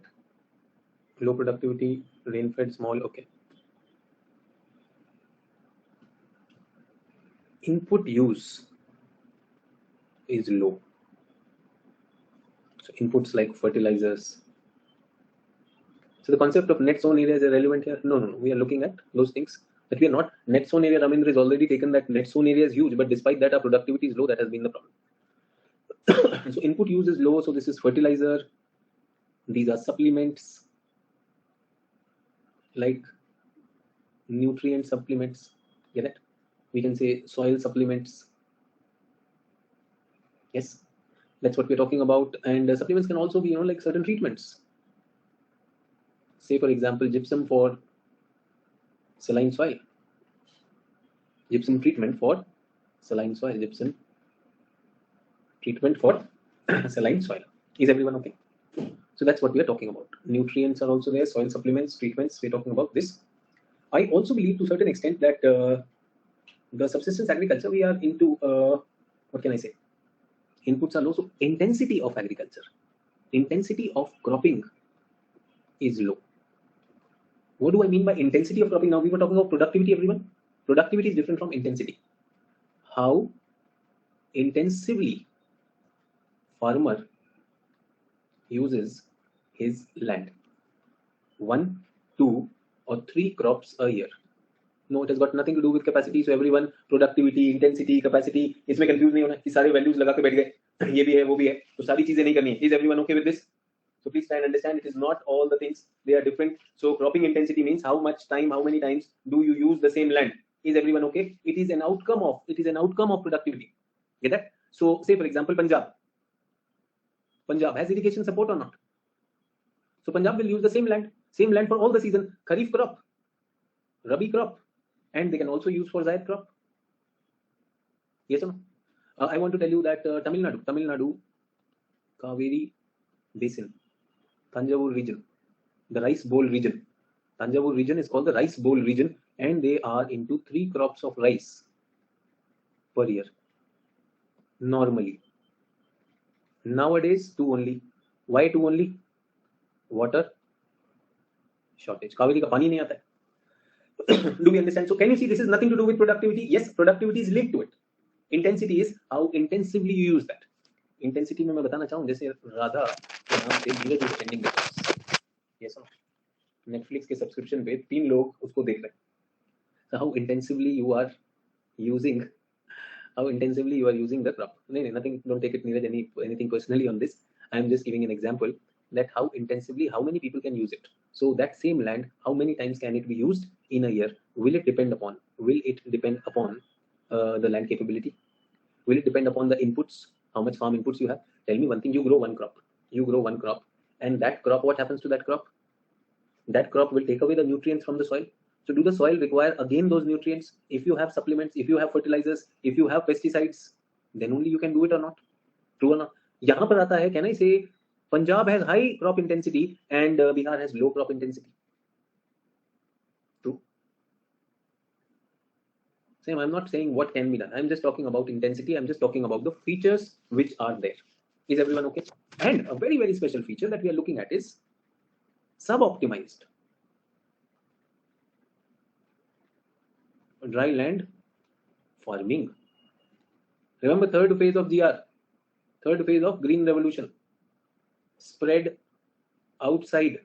Low productivity, rain-fed, small, okay. Input use is low. So inputs like fertilizers. So the concept of net zone area is irrelevant here. No. We are looking at those things. But we are not. Net zone area, Ramendra is already taken that net zone area is huge, but despite that, our productivity is low. That has been the problem. So input use is low. So this is fertilizer. These are supplements like nutrient supplements. Get it? We can say soil supplements. Yes, that's what we're talking about. And supplements can also be, like certain treatments. Say, for example, gypsum for saline soil. Gypsum treatment for saline soil. Gypsum treatment for saline soil. Is everyone okay? So that's what we are talking about. Nutrients are also there, soil supplements, treatments. We're talking about this. I also believe to a certain extent that the subsistence agriculture, we are into, what can I say? Inputs are low, so intensity of agriculture, intensity of cropping is low. What do I mean by intensity of cropping? Now we were talking about productivity, everyone. Productivity is different from intensity. How intensively farmer uses his land. 1, 2, or 3 crops a year. No, it has got nothing to do with capacity. So everyone, productivity, intensity, capacity, इसमें confuse नहीं होना कि सारे values लगा के बैठ गए, ये भी है वो भी है, तो सारी चीजें नहीं करनी है. Is everyone okay with this? So please try and understand, it is not all the things, they are different. So cropping intensity means how much time, how many times do you use the same land. Is everyone okay? It is an outcome of productivity. Get that? So say for example, Punjab has irrigation support or not? So Punjab will use the same land for all the season. Kharif crop, Rabi crop, and they can also use for Zaid crop. Yes or no? I want to tell you that Tamil Nadu, Kaveri Basin, Tanjavur region, the rice bowl region. Tanjavur region is called the rice bowl region, and they are into 3 crops of rice per year. Normally. Nowadays, 2 only. Why 2 only? Water shortage. Kaveri ka pani nahi aata hai. Do we understand? So can you see this is nothing to do with productivity? Yes, productivity is linked to it. Intensity is how intensively you use that. Intensity में मैं बताना चाहूँ, जैसे राधा के नाम से धीरे धीरे ट्रेंडिंग देखो. Yes or no? Netflix के सब्सक्रिप्शन पे 3 लोग उसको देख रहे हैं. So how intensively you are using the crop. No, nothing. Don't take it Neeraj anything personally on this. I am just giving an example that how intensively, how many people can use it. So that same land, how many times can it be used in a year? Will it depend upon the land capability? Will it depend upon the inputs? How much farm inputs you have? Tell me one thing: you grow one crop, and that crop, what happens to that crop? That crop will take away the nutrients from the soil. So do the soil require again those nutrients? If you have supplements, if you have fertilizers, if you have pesticides, then only you can do it or not. True or not? यहाँ पर आता है, can I say Punjab has high crop intensity and Bihar has low crop intensity? True. Same, I'm not saying what can be done. I'm just talking about intensity. I'm just talking about the features which are there. Is everyone okay? And a very, very special feature that we are looking at is sub-optimized dry land farming. Remember third phase of GR, third phase of Green Revolution. Spread outside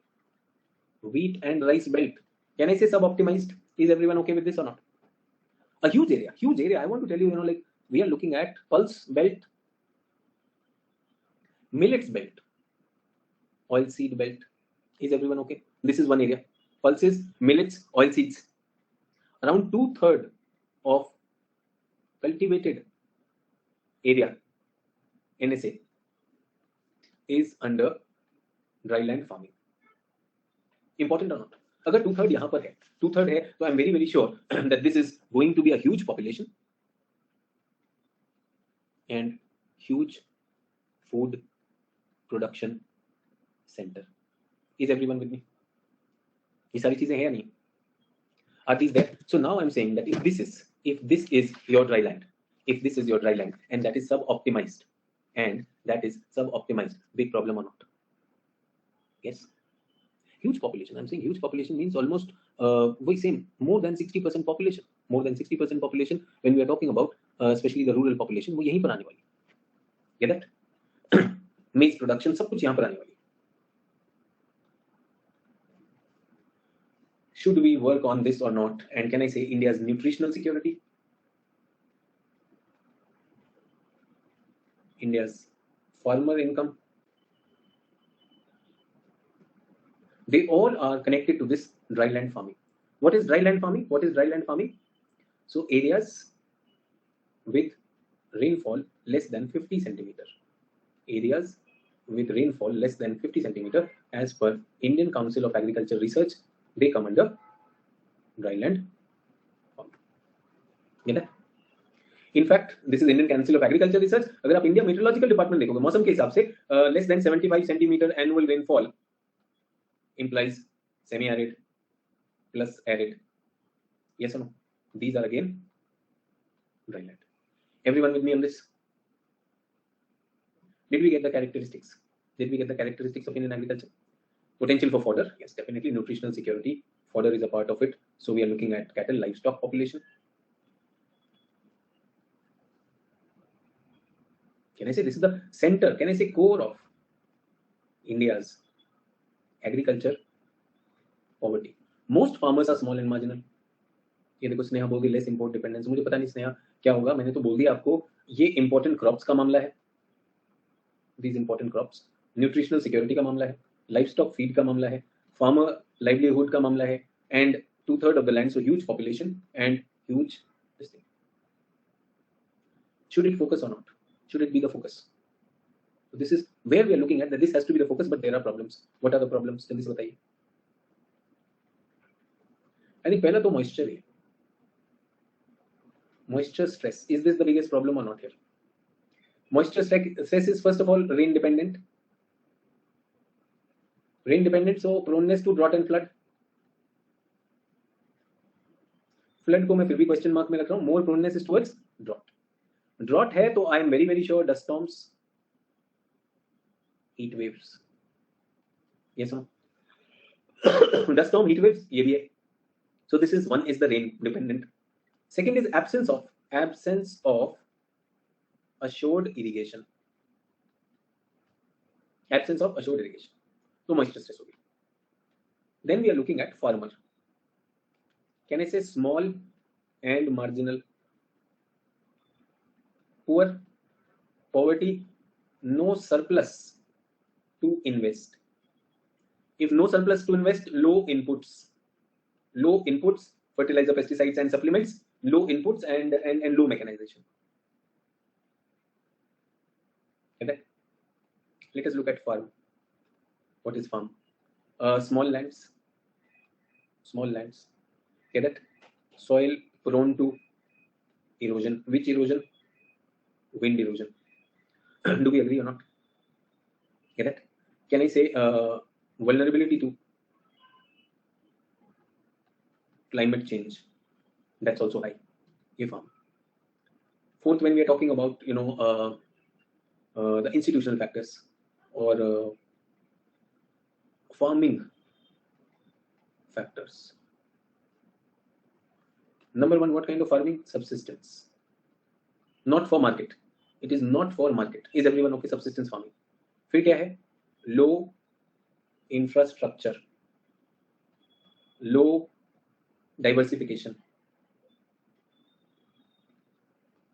wheat and rice belt. Can I say sub-optimized? Is everyone okay with this or not? A huge area. I want to tell you, like we are looking at pulse belt, millets belt, oilseed belt. Is everyone okay? This is one area. Pulses, millets, oilseeds. Around 2/3 of cultivated area NSA is under dryland farming. Important or not? अगर 2/3 यहाँ पर है, 2/3 है, तो I'm very sure that this is going to be a huge population and huge food production center. Is everyone with me? ये सारी चीजें हैं या नहीं? Are these there? So now I'm saying that if this is your dry land, and that is sub-optimized, big problem or not? Yes. Huge population. I'm saying huge population means almost very same, more than 60% population. More than 60% population when we are talking about especially the rural population, वो यहीं पर आने वाली. Get that? Maize production सब कुछ यहाँ पर आने वाली. Should we work on this or not? And can I say India's nutritional security? India's farmer income? They all are connected to this dryland farming. What is dryland farming? So areas with rainfall less than 50 centimeter. Areas with rainfall less than 50 centimeter, as per Indian Council of Agriculture Research, they come under dryland farming. Get that? In fact, this is Indian Council of Agriculture Research. अगर आप India meteorological department देखोगे, मौसम के हिसाब से less than 75 centimeter annual rainfall implies semi-arid plus arid. Yes or no? These are again dryland. Everyone with me on this? Did we get the characteristics? Of Indian agriculture? Potential for fodder, yes, definitely. Nutritional security, fodder is a part of it. So we are looking at cattle, livestock population. Can I say this is the center? Can I say core of India's agriculture? Poverty. Most farmers are small and marginal. ये देखो स्नेहा बोल रही less import dependence. मुझे पता नहीं स्नेहा क्या होगा, मैंने तो बोल दिया आपको ये इंपॉर्टेंट क्रॉप्स का मामला है. These important crops. Nutritional security का मामला है, लाइफ स्टॉक फीड का मामला है, फार्मर लाइवलीहुड का मामला है, and 2/3 of the land, so huge population and huge this thing. Should it focus or not? Should it be the focus? So this is where we are looking at that this has to be the focus, but there are problems. What are the problems? जल्दी से बताइए. I think पहला तो moisture है. Moisture stress. Is this the biggest problem or not here? Moisture stress is first of all rain dependent. So proneness to drought and flood. Flood को मैं फिर भी question mark में रख रहा हूँ. More proneness is towards drought. Drought है तो I am very sure dust storms, heat waves. Yes or no? Dust storm, heat waves ये भी है. So this is one is the rain dependent. Second is absence of assured irrigation. So moisture stress होगी. Then we are looking at farmer. Can I say small and marginal? Poor, poverty, no surplus to invest. If no surplus to invest, low inputs, fertilizer, pesticides and supplements, low inputs and low mechanization. Okay. Let us look at farm. What is farm? Small lands. Get it? Soil prone to erosion. Which erosion? Wind erosion. Do we agree or not? Get it? Can I say vulnerability to climate change? That's also high. Farm. Fourth, when we are talking about the institutional factors or farming factors. Number one, what kind of farming? Subsistence. Not for market. It is not for market. Is everyone okay? Subsistence farming. फिर क्या है? Low infrastructure. Low diversification,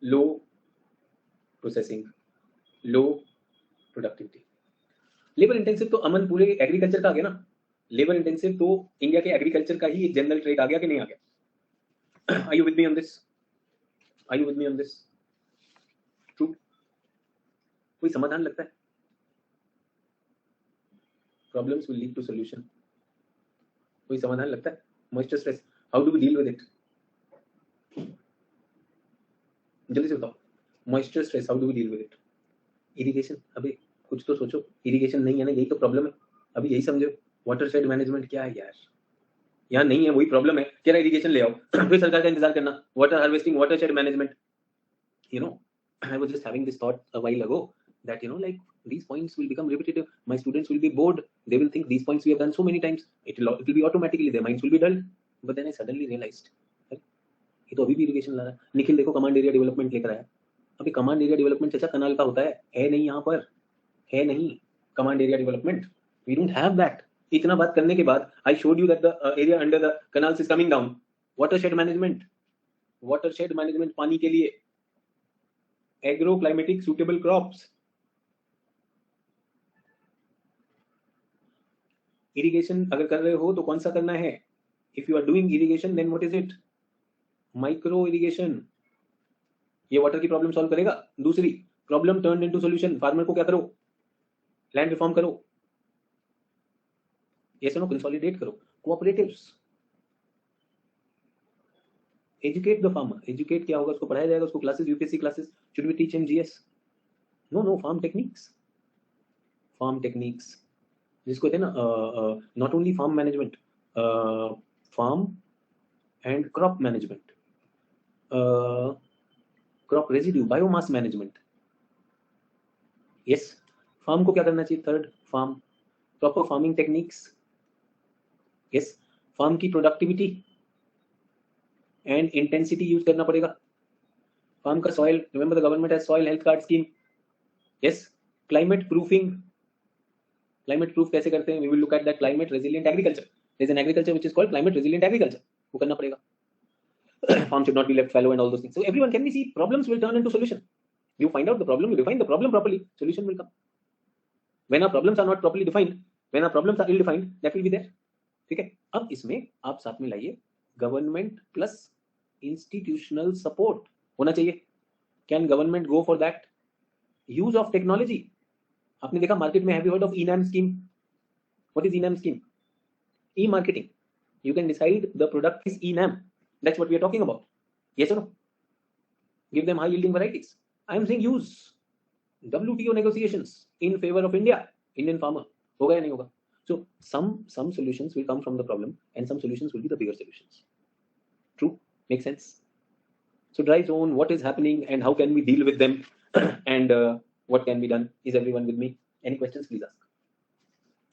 low processing, low productivity. Labour intensive तो अमन पूरे agriculture का आ गया ना, labour intensive तो इंडिया के एग्रीकल्चर का ही एक जनरल ट्रेड आ गया कि नहीं आ गया? Are you with me on this? Are you with me on this? True? कोई समाधान लगता है? Problems will lead to solution. कोई समाधान लगता है? Moisture stress, how do we deal with it? जल्दी से बताओ, moisture stress how do we deal with it? Irrigation, अबे कुछ तो सोचो, इरिगेशन नहीं है ना, यही तो प्रॉब्लम है। अभी यही समझो, वाटर शेड मैनेजमेंट क्या है यार, यहाँ नहीं है, वही प्रॉब्लम है। कह रहा इरिगेशन ले आओ फिर सरकार का इंतजार करना, water harvesting, water shade management. You know, I was just having this thought a while ago that, you know, like these points will become repetitive. My students will be bored. They will think these points we have done so many times. It will be automatically, their minds will be dull. But then I suddenly realized, ये तो अभी भी irrigation ला रहा है। निखिल देखो command area development लेकर आया। अभी कमांड एरिया डेवलपमेंट चाचा कनाल का होता है नहीं, यहाँ पर है नहीं command area development. We don't have that. इतना बात करने के बाद I showed you that the area under the canals is coming down. Watershed management, watershed management पानी के लिए, agro climatic suitable crops, irrigation अगर कर रहे हो तो कौन सा करना है? If you are doing irrigation then what is it? Micro irrigation. ये वाटर की प्रॉब्लम सॉल्व करेगा। दूसरी problem turn into solution, farmer को क्या करो? लैंड रिफॉर्म करो, ये सुनो, कंसोलिडेट करो, cooperatives, educate the farmer. Educate क्या होगा? उसको पढ़ाया जाएगा, उसको classes, UPSC classes, should we teach him GS? No no, farm techniques, farm techniques जिसको कहते हैं ना, not only farm management, farm and crop management, crop residue, biomass management. Yes, farm को क्या करना चाहिए? Third, farm, proper farming techniques. Yes, farm की productivity and intensity use करना पड़ेगा। फार्म का soil, remember the government has soil health card scheme. Yes, climate proofing, climate proof कैसे करते हैं? We will look at that. Climate resilient agriculture, there is an agriculture which is called climate resilient agriculture, वो करना पड़ेगा। Farm should not be left fallow and all those things. So everyone, can we see problems will turn into solution? You find out the problem, you define the problem properly, solution will come. When our problems are not properly defined, when our problems are ill defined, that will be there. ठीक है? अब इसमें आप साथ में लाइए government plus institutional support होना चाहिए। Can government go for that? Use of technology. आपने देखा मार्केट में, have you heard of eNAM scheme? What is eNAM scheme? E marketing. You can decide the product is eNAM, that's what we are talking about. Yes or no? Give them high yielding varieties. I am saying use WTO negotiations in favor of India, Indian farmer. होगा या नहीं होगा? So some solutions will come from the problem and some solutions will be the bigger solutions. True? Make sense? So dry zone, what is happening and how can we deal with them and what can be done? Is everyone with me? Any questions, please ask.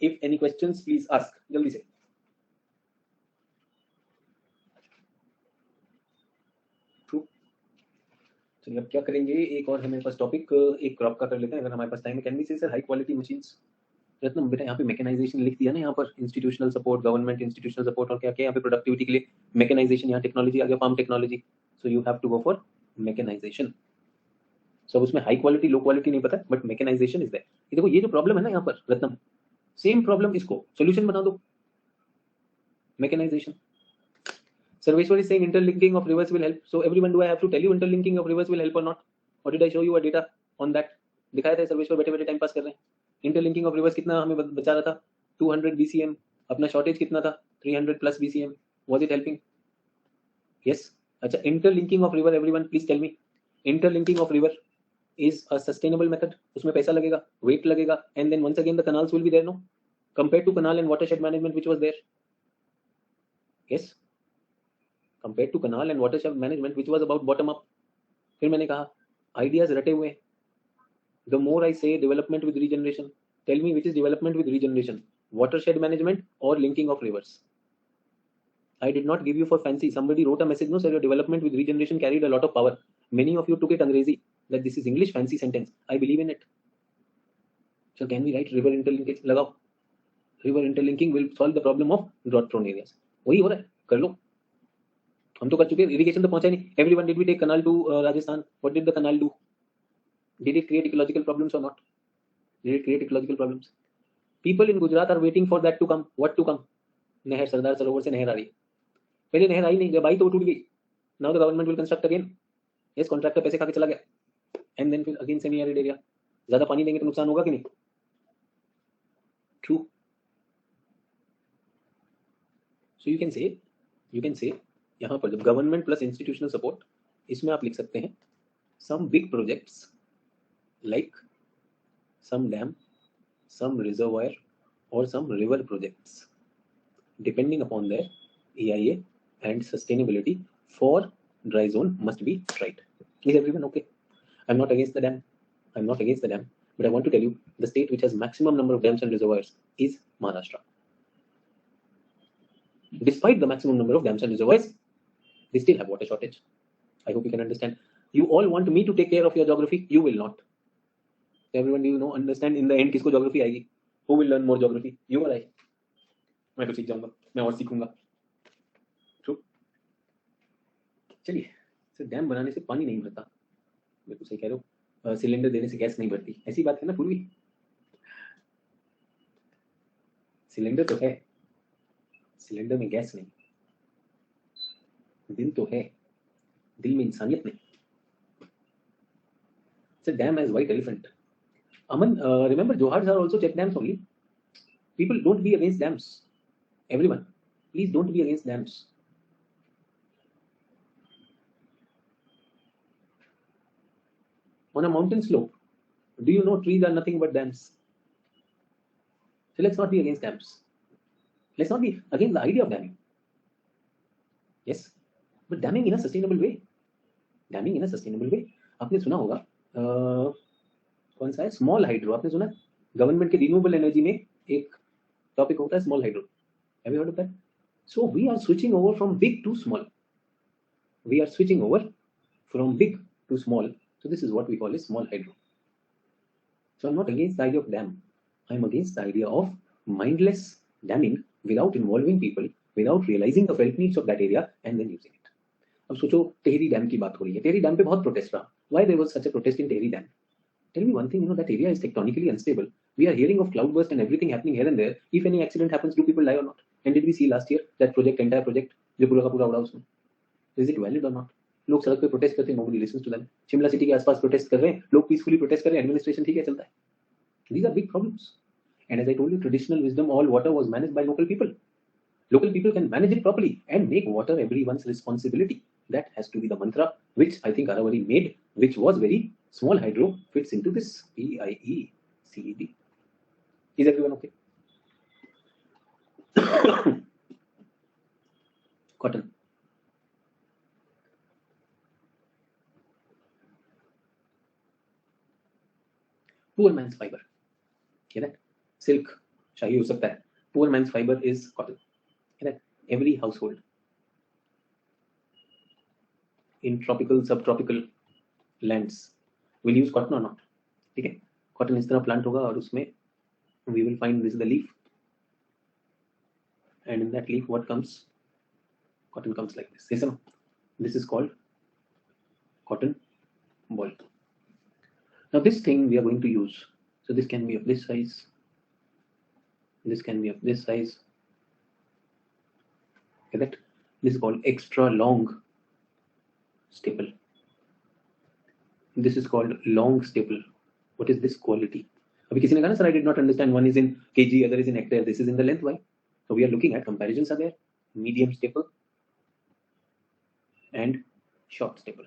If any questions, please ask. जल्दी से। चलिए अब क्या करेंगे, एक और हमारे पास topic, एक क्रॉप का कर लेते हैं अगर हमारे पास टाइम है। कैन वी से sir high quality machines? Ratnam बेटा यहाँ पे मैकेनाइजेशन लिख दिया ना, यहाँ पर institutional support, government institutional support, और क्या क्या यहाँ पे प्रोडक्टिविटी के लिए मैकेनाइजेशन, यहाँ टेक्नोलॉजी आ गया, farm technology. So you have to go for mechanisation. सो उसमें हाई क्वालिटी लो क्वालिटी नहीं पता, बट मैकेनाइजेशन इज देयर। ये देखो, ये जो प्रॉब्लम है ना यहाँ पर रत्नम, सेम प्रॉब्लम, इसको सोल्यूशन बना दो, mechanisation. Sarveshwar is saying interlinking of rivers will help. So everyone, do I have to tell you interlinking of rivers will help or not? Or did I show you a data on that? दिखाया था सर्वेश्वर, बैठे बैठे time pass कर रहे हैं। Interlinking of reverse कितना हमें बचा रहा था? 200 BCM। अपना शॉर्टेज कितना था? 300 plus BCM। Was it helping? Yes. अच्छा, interlinking of river, everyone please tell me, interlinking of river is a sustainable method? उसमें पैसा लगेगा, वेट लगेगा, and then once again the canals will be there, no? Compared to canal and watershed management which was there. Yes. Compared to canal and watershed management which was about bottom up. फिर मैंने कहा ideas रटे हुए। The more I say development with regeneration, tell me which is development with regeneration, watershed management or linking of rivers? I did not give you for fancy. Somebody wrote a message, no sir, your development with regeneration carried a lot of power. Many of you took it Angrezi, that this is English fancy sentence. I believe in it. So can we write river interlinkage? लगाओ, river interlinking will solve the problem of drought prone areas. वही हो रहा है, कर लो। हम तो कर चुके, इरिगेशन तो पहुंचा ही नहीं। Everyone, did we take canal to Rajasthan? What did the canal do? Did it create ecological problems or not? Did it create ecological problems? People in Gujarat are waiting for that to come. What to come? नहर, सरदार सरोवर से नहर आ रही है। पहले नहर आई नहीं, जब आई तो वो टूट गई। Now the government will construct again. Yes, contractor पैसे खा के चला गया, एंड देन फिर अगेन सेमी एरिड एरिया। ज्यादा पानी देंगे तो नुकसान होगा कि नहीं? True. So you can say यहाँ पर जब गवर्नमेंट प्लस इंस्टीट्यूशनल सपोर्ट, इसमें आप लिख सकते हैं some big projects like some dam, some reservoir or some river projects depending upon their EIA and sustainability for dry zone must be tried. Is everyone okay? I'm not against the dam. I'm not against the dam, but I want to tell you the state which has maximum number of dams and reservoirs is Maharashtra. Despite the maximum number of dams and reservoirs, they still have water shortage. I hope you can understand. You all want me to take care of your geography. You will not. Everyone, do you know, understand in the end किसको geography आएगी? Who will learn more geography? You or I? मैं तो सीख जाऊंगा, मैं और सीखूंगा। True? चलिए, sir dam बनाने से पानी नहीं भरता, बिल्कुल सही कह रहे हो। सिलेंडर देने से गैस नहीं भरती, ऐसी बात है ना पूर्वी? सिलेंडर तो है, सिलेंडर में गैस नहीं। दिल तो है, दिल में इंसानियत नहीं। Sir dam has white elephant. Aman, remember Johars are also check dams only. People, don't be against dams. Everyone, please don't be against dams. On a mountain slope, do you know trees are nothing but dams? So let's not be against dams. Let's not be against the idea of damming. Yes, but damming in a sustainable way. Damming in a sustainable way. आपने सुना होगा कौन सा है, small hydro? आपने सुना government के renewable energy में एक टॉपिक होता है small hydro? Have you heard of that? So we are switching over from big to small. We are switching over from big to small. So this is what we call a small hydro. So I'm not against the idea of dam. I'm against the idea of mindless damming without involving people, without realizing the felt needs of that area and then using it. अब सोचो Tehri dam की बात हो रही है, Tehri dam पे बहुत protest रहा. Why there was such a protest in Tehri Dam? Tell me one thing, that area is tectonically unstable. We are hearing of cloudburst and everything happening here and there. If any accident happens, do people die or not? And did we see last year that entire project, जो पूरा का पूरा उड़ा उसमें? Is it valid or not? लोग सड़क पे protest करते हैं, nobody listens to them. Shimla city के आसपास प्रोटेस्ट कर रहे हैं लोग, पीसफुली प्रोटेस्ट कर रहे हैं, एडमिनिस्ट्रेशन ठीक है चलता है. These are big problems. And as I told you, traditional wisdom, all water was managed by local people. Local people can manage it properly and make water everyone's responsibility. That has to be the mantra, which I think Aravalli made, which was very small hydro fits into this PIECED. Is everyone okay? Cotton. Poor man's fiber. Hear that? Silk, शाही हो सकता है. Poor man's fiber is cotton. Hear that? Every household in tropical, subtropical lands will use cotton or not. ठीक है, cotton इस तरह plant होगा और उसमें we will find this is the leaf, and in that leaf what comes? Cotton comes like this. Listen, this is called cotton ball. Now this thing we are going to use, so this can be of this size, this can be of this size. Okay, that this is called extra long staple. This is called long staple. What is this quality? अभी किसी ने कहा ना sir, I did not understand, one is in kg, other is in hectare, this is in the length. Why? So we are looking at comparisons are there, medium staple and short staple.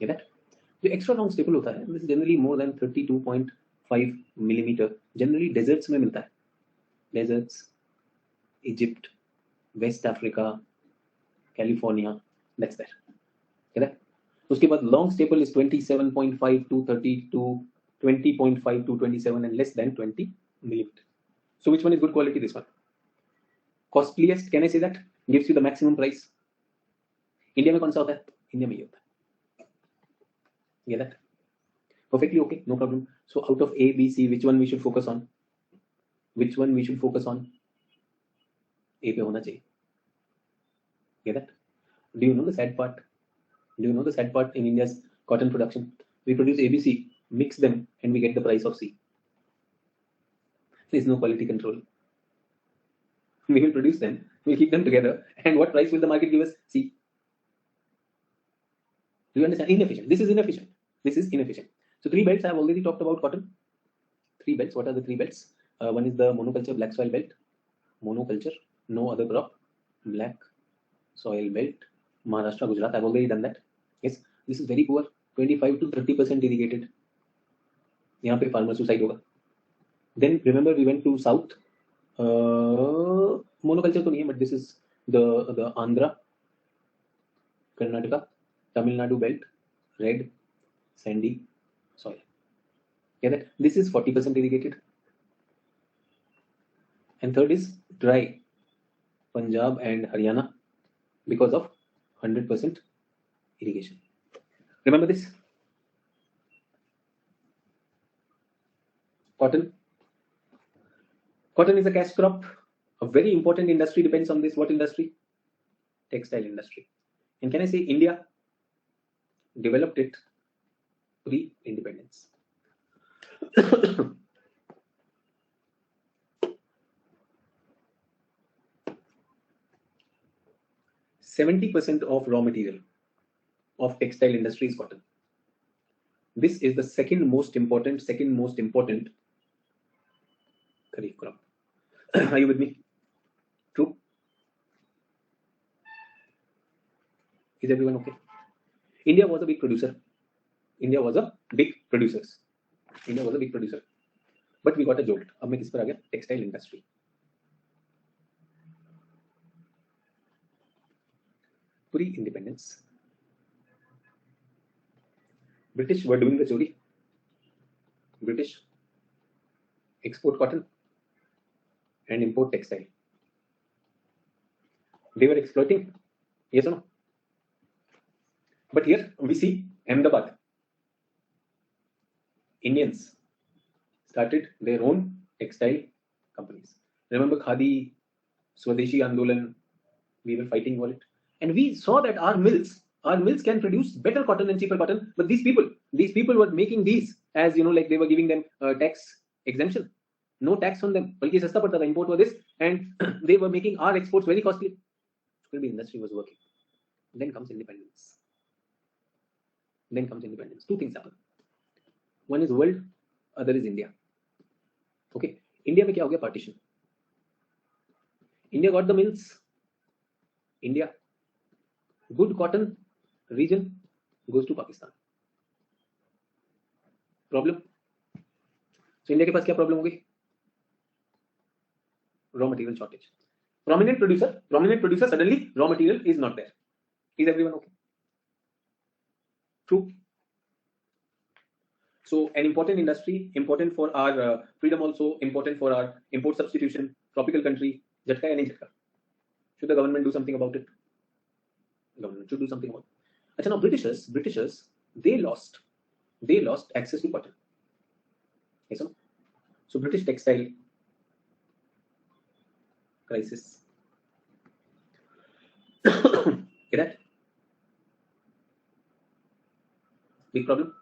Get that? जो extra long staple होता है, this is generally more than 32.5 millimeter. Generally deserts में मिलता है, deserts, Egypt, West Africa, California, that's there. Get that? उसके बाद long staple is 27.5 to 32, 20.5 to 27 and less than 20 millimeter. So which one is good quality? This one. Costliest, can I say that? Gives you the maximum price. India में कौन सा होता है? India में ये होता है. Get that? Perfectly okay, no problem. So out of A, B, C, which one we should focus on? Which one we should focus on? ए पे होना चाहिए. Get that? Do you know the sad part? Do you know the sad part in India's cotton production? We produce ABC, mix them, and we get the price of C. There is no quality control. We will produce them, we'll keep them together, and what price will the market give us? C. Do you understand? Inefficient. This is inefficient. This is inefficient. So 3 belts, I have already talked about cotton. 3 belts. What are the 3 belts? One is the monoculture black soil belt. Monoculture, no other crop. Black soil belt. Maharashtra, Gujarat. I've already done that. Yes, this is very poor. 25 to 30% irrigated. यहाँ पे farmer suicide होगा. Then remember we went to south. Monoculture तो नहीं है, but this is the Andhra, Karnataka, Tamil Nadu belt, red, sandy soil. Yeah, that this is 40% irrigated. And third is dry, Punjab and Haryana, because of 100% irrigation. Remember this? Cotton. Cotton is a cash crop. A very important industry depends on this. What industry? Textile industry. And can I say India developed it pre-independence? 70% of raw material of textile industry is cotton. This is the second most important kharif crop. Are you with me? True? Is everyone okay? India was a big producer. India was a big producer. But we got a jolt. अब मैं किस पर आ गया? Textile industry. Pre-independence, British were doing the chori. British export cotton and import textile. They were exploiting. Yes or no? But here we see Ahmedabad. Indians started their own textile companies. Remember Khadi, Swadeshi Andolan, we were fighting for it. And we saw that our mills can produce better cotton and cheaper cotton. But these people were making these as, like they were giving them tax exemption. No tax on them. Balki sasta padta tha, import was this. And they were making our exports very costly. The industry was working. Then comes independence. Two things happen. One is world, other is India. Okay. India में क्या हो गया? Partition. India got the mills. India. Good cotton region goes to Pakistan. Problem. So India के पास क्या problem हो गई? Raw material shortage. Prominent producer, suddenly raw material is not there. Is everyone okay? True. So an important industry, important for our freedom also, important for our import substitution, tropical country, jhatka ya nahi jhatka? Should the government do something about it? Government should do something about it. Achha, now Britishers, they lost access to cotton. Yes, no? So British textile crisis. Get that? Big problem.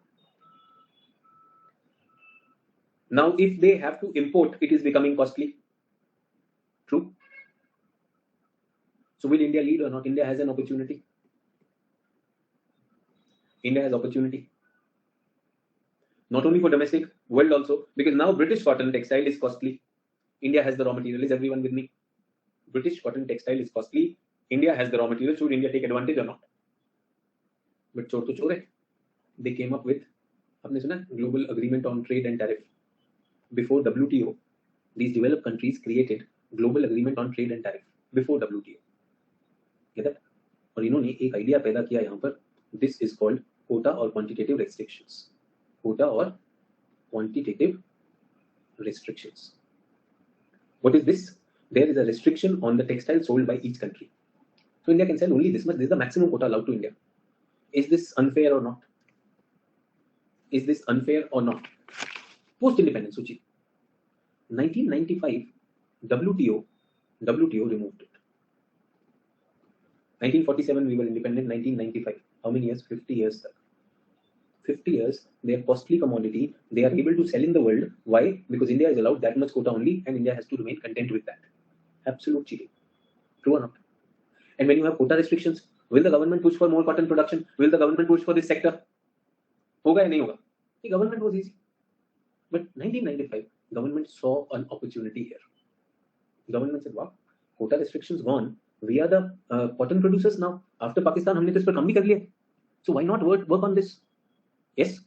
Now, if they have to import, it is becoming costly. True. So will India lead or not? India has an opportunity. India has opportunity. Not only for domestic, world also. Because now British cotton textile is costly. India has the raw material. Is everyone with me? British cotton textile is costly. India has the raw material. Should India take advantage or not? But chor to chor hai. They came up with, आपने सुना, Global Agreement on Trade and Tariff. Before WTO, these developed countries created Global Agreement on Trade and Tariff before WTO. Get that? और इन्होंने एक idea पैदा किया यहाँ पर. This is called quota or quantitative restrictions. Quota or quantitative restrictions. What is this? There is a restriction on the textile sold by each country. So India can sell only this much. This is the maximum quota allowed to India. Is this unfair or not? Is this unfair or not? Post-independence, Suchi. 1995, WTO removed it. 1947 we were independent. 1995, how many years? 50 years. 50 years, they are costly commodity. They are able to sell in the world. Why? Because India is allowed that much quota only, and India has to remain content with that. Absolute cheating. True or not? And when you have quota restrictions, will the government push for more cotton production? Will the government push for this sector? होगा या नहीं होगा? The government was easy. But 1995, government saw an opportunity here. Government said, wow, quota restrictions gone. We are the cotton producers now. After Pakistan, हमने तो इस पर काम भी कर लिया. So why not work on this? Yes.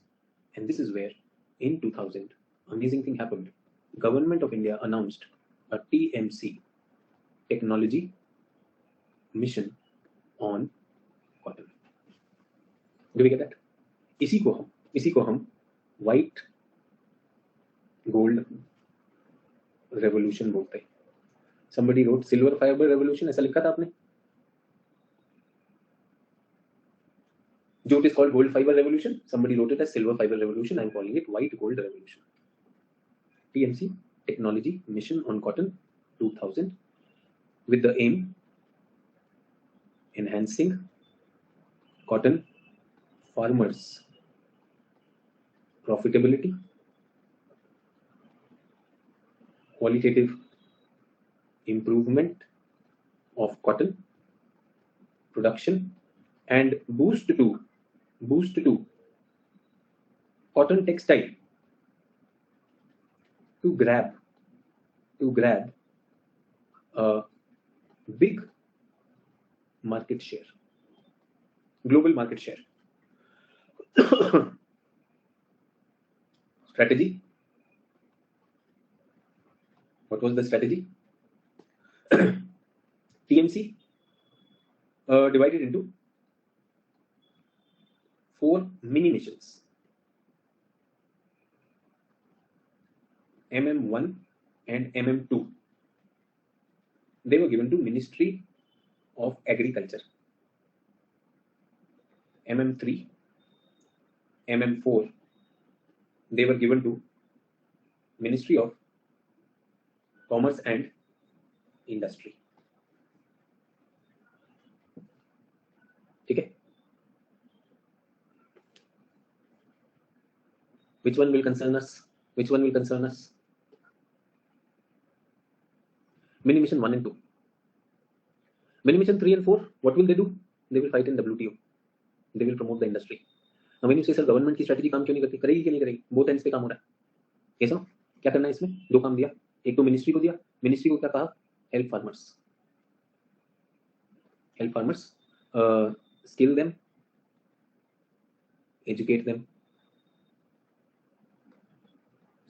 And this is where, in 2000, amazing thing happened. Government of India announced a TMC, Technology Mission on Cotton. Do we get that? इसी को हम white gold revolution बोलते हैं. Somebody wrote silver fiber revolution, ऐसा लिखा था आपने? जो it is called gold fiber revolution, somebody wrote it as silver fiber revolution. I'm calling it white gold revolution. TMC, Technology Mission on Cotton, 2000, with the aim enhancing cotton farmers' profitability, qualitative improvement of cotton production, and boost to cotton textile to grab a big market share, global market share. Strategy. What was the strategy? TMC divided into 4 mini missions. MM1 and MM2. They were given to Ministry of Agriculture. MM3, MM4, they were given to Ministry of Commerce and Industry. Okay. Which one will concern us? Which one will concern us? Mini mission 1 and 2. Mini mission 3 and 4, what will they do? They will fight in WTO. They will promote the industry. Now when you say sir government की strategy काम क्यों नहीं करती? करेगी कि नहीं करेगी? Both ends पे काम हो रहा है. ये समझो क्या करना है इसमें? 2 काम दिया. एक तो मिनिस्ट्री को दिया. मिनिस्ट्री को क्या कहा? Help farmers. Help farmers. Skill them. Educate them.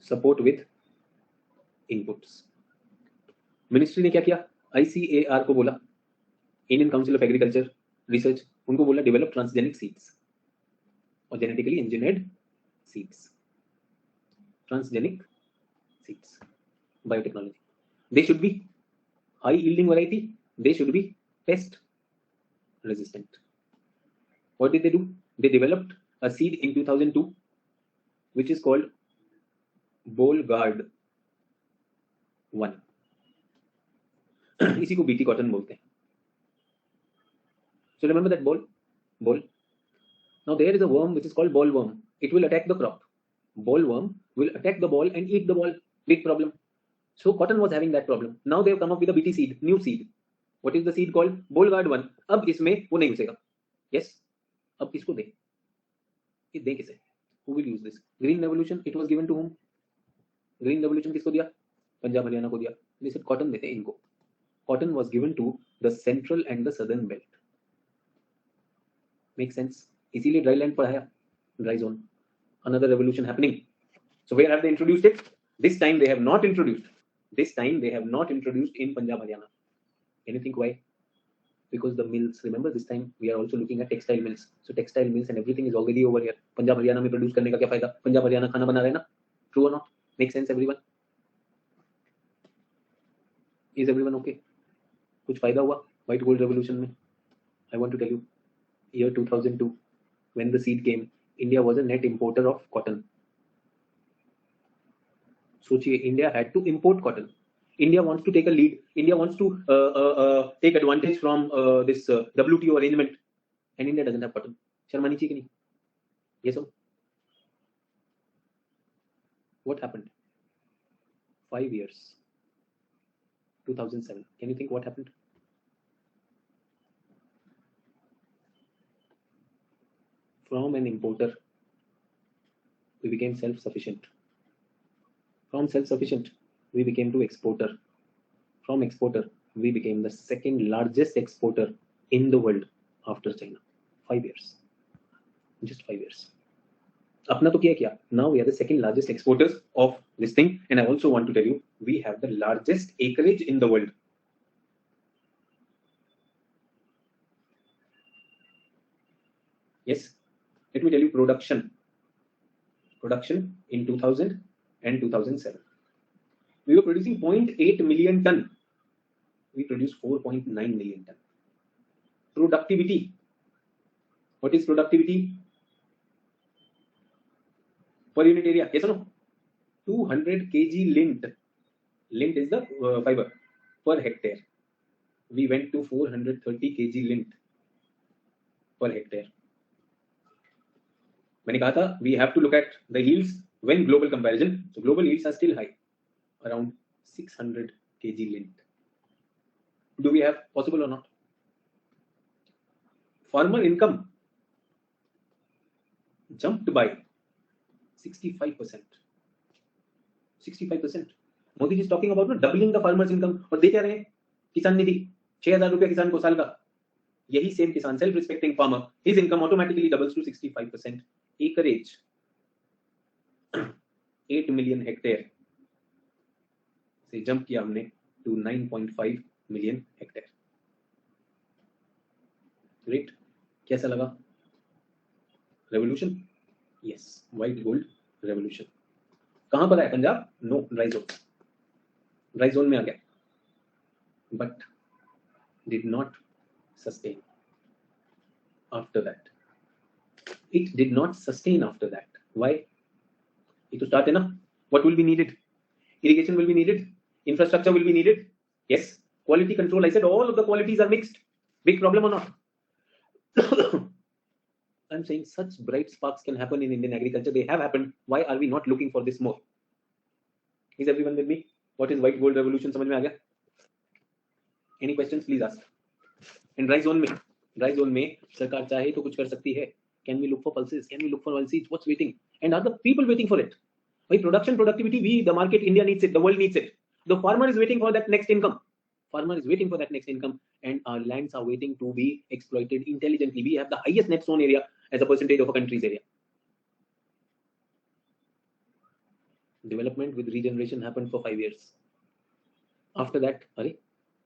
Support with inputs. Ministry ने क्या किया? ICAR को बोला, Indian council of agriculture research, उनको बोला डेवलप ट्रांसजेनिक सीड्स और genetically engineered seeds. Transgenic seeds, biotechnology. They should be high yielding variety. They should be pest resistant. What did they do? They developed a seed in 2002 which is called Bolgard 1. इसी को BT cotton बोलते हैं. So remember that ball. Now there is a worm which is called bollworm. It will attack the crop. Bollworm will attack the ball and eat the ball. Big problem. So cotton was having that problem. Now they have come up with a BT seed, new seed. What is the seed called? Bolgard 1. अब इसमें वो नहीं घुसेगा. Yes. अब किसको दे? ये दे किसे? Who will use this? Green Revolution. It was given to whom? Green Revolution किसको दिया? पंजाब हरियाणा को दिया. They said cotton देते हैं इनको. Cotton was given to the central and the southern belt. Make sense? इसीलिए dry land पढ़ाया. Dry zone. Another revolution happening. So where have they introduced it? This time they have not introduced. In Punjab Haryana. Anything why? Because the mills. Remember this time we are also looking at textile mills. So textile mills and everything is already over here. Punjab Haryana में produce करने का क्या फायदा? Punjab Haryana खाना बना रहे ना? True or not? Make sense everyone? Is everyone okay? कुछ फायदा हुआ white gold revolution में? I want to tell you, year 2002, when the seed came, India was a net importer of cotton. सोचिए, India had to import cotton. India wants to take a lead. India wants to take advantage from this WTO arrangement, and India doesn't have cotton. शर्म आनी चाहिए कि नहीं? Yes or no? What happened? 5 years. 2007. Can you think what happened? From an importer, we became self-sufficient. From self-sufficient, we became to exporter. From exporter, we became the second largest exporter in the world after China. 5 years. Just 5 years. अपना तो किया क्या? Now we are the second largest exporters of this thing, and I also want to tell you we have the largest acreage in the world. Yes, let me tell you production. Production in 2000 and 2007. We were producing 0.8 million ton. We produced 4.9 million ton. Productivity. What is productivity? Per unit area, yes or no? 200 kg lint. Lint is the fiber per hectare. We went to 430 kg lint per hectare. मैंने कहा था we have to look at the yields when global comparison. So global yields are still high, around 600 kg lint. Do we have possible or not? Farmer income jumped by 65%. 65%. Modi ji is talking about doubling the farmers income. और दे क्या रहे हैं? किसान निधि 6,000 रुपया किसान को साल का. यही सेम किसान, self respecting farmer, his income automatically doubles to 65%. Acreage 8 million hectare से जंप किया हमने to 9.5 million hectare. Great. कैसा लगा? Revolution? Yes, white gold revolution. कहां पर है? Punjab? No, dry zone. Dry zone में आ गया, but did not sustain after that. It did not sustain after that. Why? It to start है ना. What will be needed? Irrigation will be needed. Infrastructure will be needed. Yes. Quality control. I said all of the qualities are mixed. Big problem or not? I'm saying such bright sparks can happen in Indian agriculture. They have happened. Why are we not looking for this more? Is everyone with me? What is white gold revolution? समझ में आ गया? Any questions? Please ask. In dry zone में सरकार चाहे तो कुछ कर सकती है. Can we look for pulses? Can we look for oil seeds? What's waiting? And are the people waiting for it? By production, productivity, we, the market, India needs it. The world needs it. The farmer is waiting for that next income. Farmer is waiting for that next income, and our lands are waiting to be exploited intelligently. We have the highest net sown area as a percentage of a country's area. Development with regeneration happened for 5 years. After that, अरे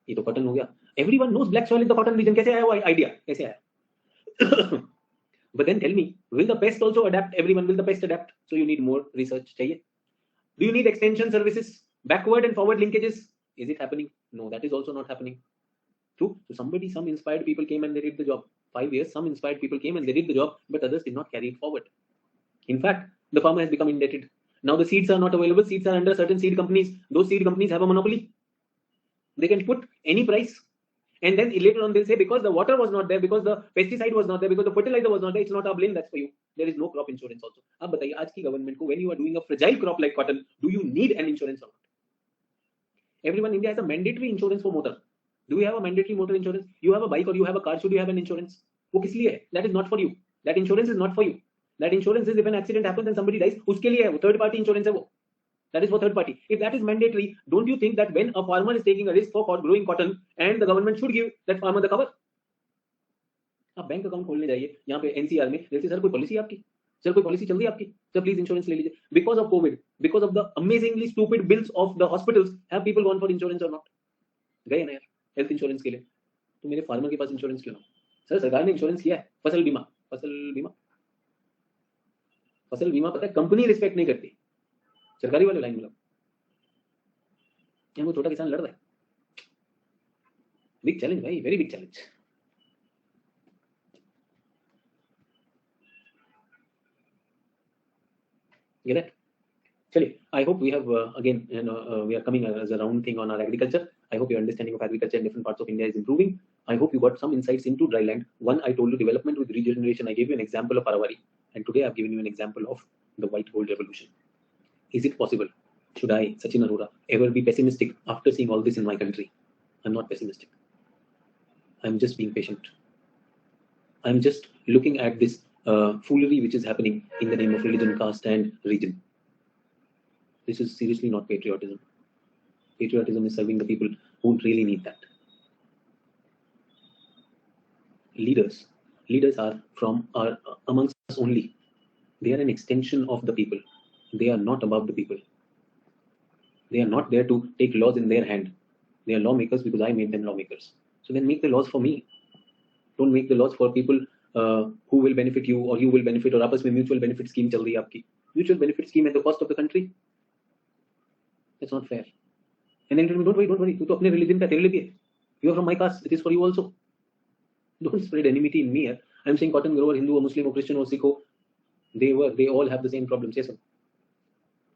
ये तो cotton हो गया. Everyone knows black soil is the cotton region. कैसे आया वो idea? कैसे आया? But then tell me, will the pest also adapt? Everyone will the pest adapt? So you need more research. चाहिए? Do you need extension services? Backward and forward linkages? Is it happening? No, that is also not happening. True. So some inspired people came and they did the job. 5 years, some inspired people came and they did the job, but others did not carry it forward. In fact, the farmer has become indebted. Now the seeds are not available. Seeds are under certain seed companies. Those seed companies have a monopoly. They can put any price. And then later on they'll say because the water was not there, because the pesticide was not there, because the fertilizer was not there, it's not our blame, that's for you. There is no crop insurance also. अब बताइए आज की government को, when you are doing a fragile crop like cotton, do you need an insurance or not? Everyone in India has a mandatory insurance for motor. Do you have a mandatory motor insurance? You have a bike or you have a car, should you have an insurance? वो किस लिए है? That is not for you. That insurance is not for you. That insurance is if an accident happens and somebody dies, उसके लिए है वो, third party insurance है वो. That is for third party. If that is mandatory, don't you think that when a farmer is taking a risk for growing cotton, and the government should give that farmer the cover? आप bank account खोलने जाइए यहाँ पे NCR में, जैसे sir कोई policy आपकी, sir कोई पॉलिसी चल रही है आपकी, सर प्लीज इंश्योरेंस ले लीजिए. Because of COVID, because of the amazingly stupid bills of the hospitals, have people gone for insurance or not? गए ना यार हेल्थ इंश्योरेंस के लिए. तो मेरे फार्मर के पास इंश्योरेंस क्यों ना? सर सरकार ने इंश्योरेंस किया है. फसल बीमा पता है कंपनी रिस्पेक्ट नहीं करती, सरकारी वाले लाइन मतलब वो छोटा किसान लड़ रहा है. बिग चैलेंज भाई, very big challenge. Get it? चलिए, I hope we have again, we are coming as a round thing on our agriculture. I hope your understanding of agriculture in different parts of India is improving. I hope you got some insights into dry land. One, I told you development with regeneration. I gave you an example of Aravari, and today I've given you an example of the white gold revolution. Is it possible? Should I, Sachin Arora, ever be pessimistic after seeing all this in my country? I'm not pessimistic. I'm just being patient. I'm just looking at this foolery which is happening in the name of religion, caste, and region. This is seriously not patriotism. Patriotism is serving the people who really need that. Leaders are amongst us only. They are an extension of the people. They are not above the people. They are not there to take laws in their hand. They are lawmakers because I made them lawmakers. So then make the laws for me. Don't make the laws for people who will benefit you or you will benefit, or आपस में mutual benefit scheme चल रही है आपकी. Mutual benefit scheme at the cost of the country. That's not fair. And then tell me, don't worry. तू तो अपने religion का तेरे लिए भी है. You are from my caste. It is for you also. Don't spread enmity in me. I'm saying cotton grower, Hindu or Muslim or Christian or Sikh, they all have the same problems. Yes, sir.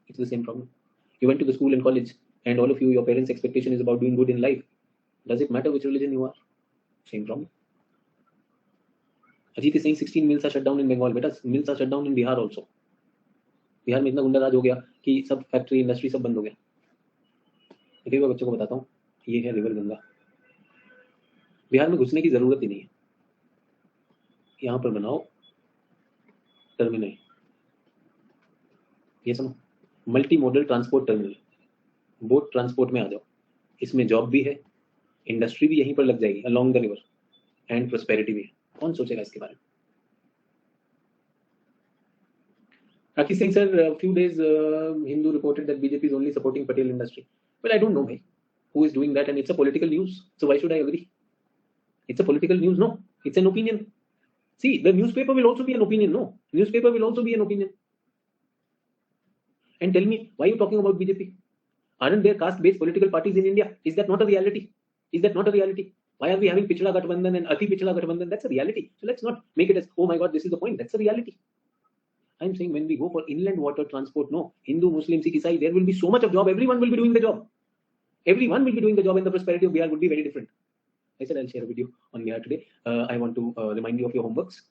It's the same problem. You went to the school and college, and all of you, your parents' expectation is about doing good in life. Does it matter which religion you are? Same problem. Ajit is saying 16 mills are shut down in Bengal. Beta, mills are shut down in Bihar also. Bihar में इतना गुंडाराज हो गया कि सब factory industry सब बंद हो गया. एक बार बच्चों को बताता हूँ, ये है रिवर गंगा. बिहार में घुसने की जरूरत ही नहीं है. यहाँ पर बनाओ टर्मिनल. ये सुनो, multi modal transport terminal. Boat transport में आ जाओ. इसमें जॉब भी है, इंडस्ट्री भी यहीं पर लग जाएगी along the river, and prosperity भी है. कौन सोचेगा इसके बारे में? Rakesh Singh sir, a few days Hindu reported that BJP is only supporting Patel industry. Well, I don't know who is doing that, and it's a political news. So why should I agree? It's a political news. No, it's an opinion. See, the newspaper will also be an opinion. No, newspaper will also be an opinion. And tell me, why are you talking about BJP? Aren't there caste-based political parties in India? Is that not a reality? Is that not a reality? Why are we having Pichhada Gathbandhan and Ati Pichhada Gathbandhan? That's a reality. So let's not make it as, oh my God, this is the point. That's a reality. I'm saying when we go for inland water transport, no, Hindu, Muslim, Sikh, Isai, there will be so much of job. Everyone will be doing the job. Everyone will be doing the job, and the prosperity of Bihar would be very different. I said I'll share a video on Bihar today. I want to remind you of your homeworks.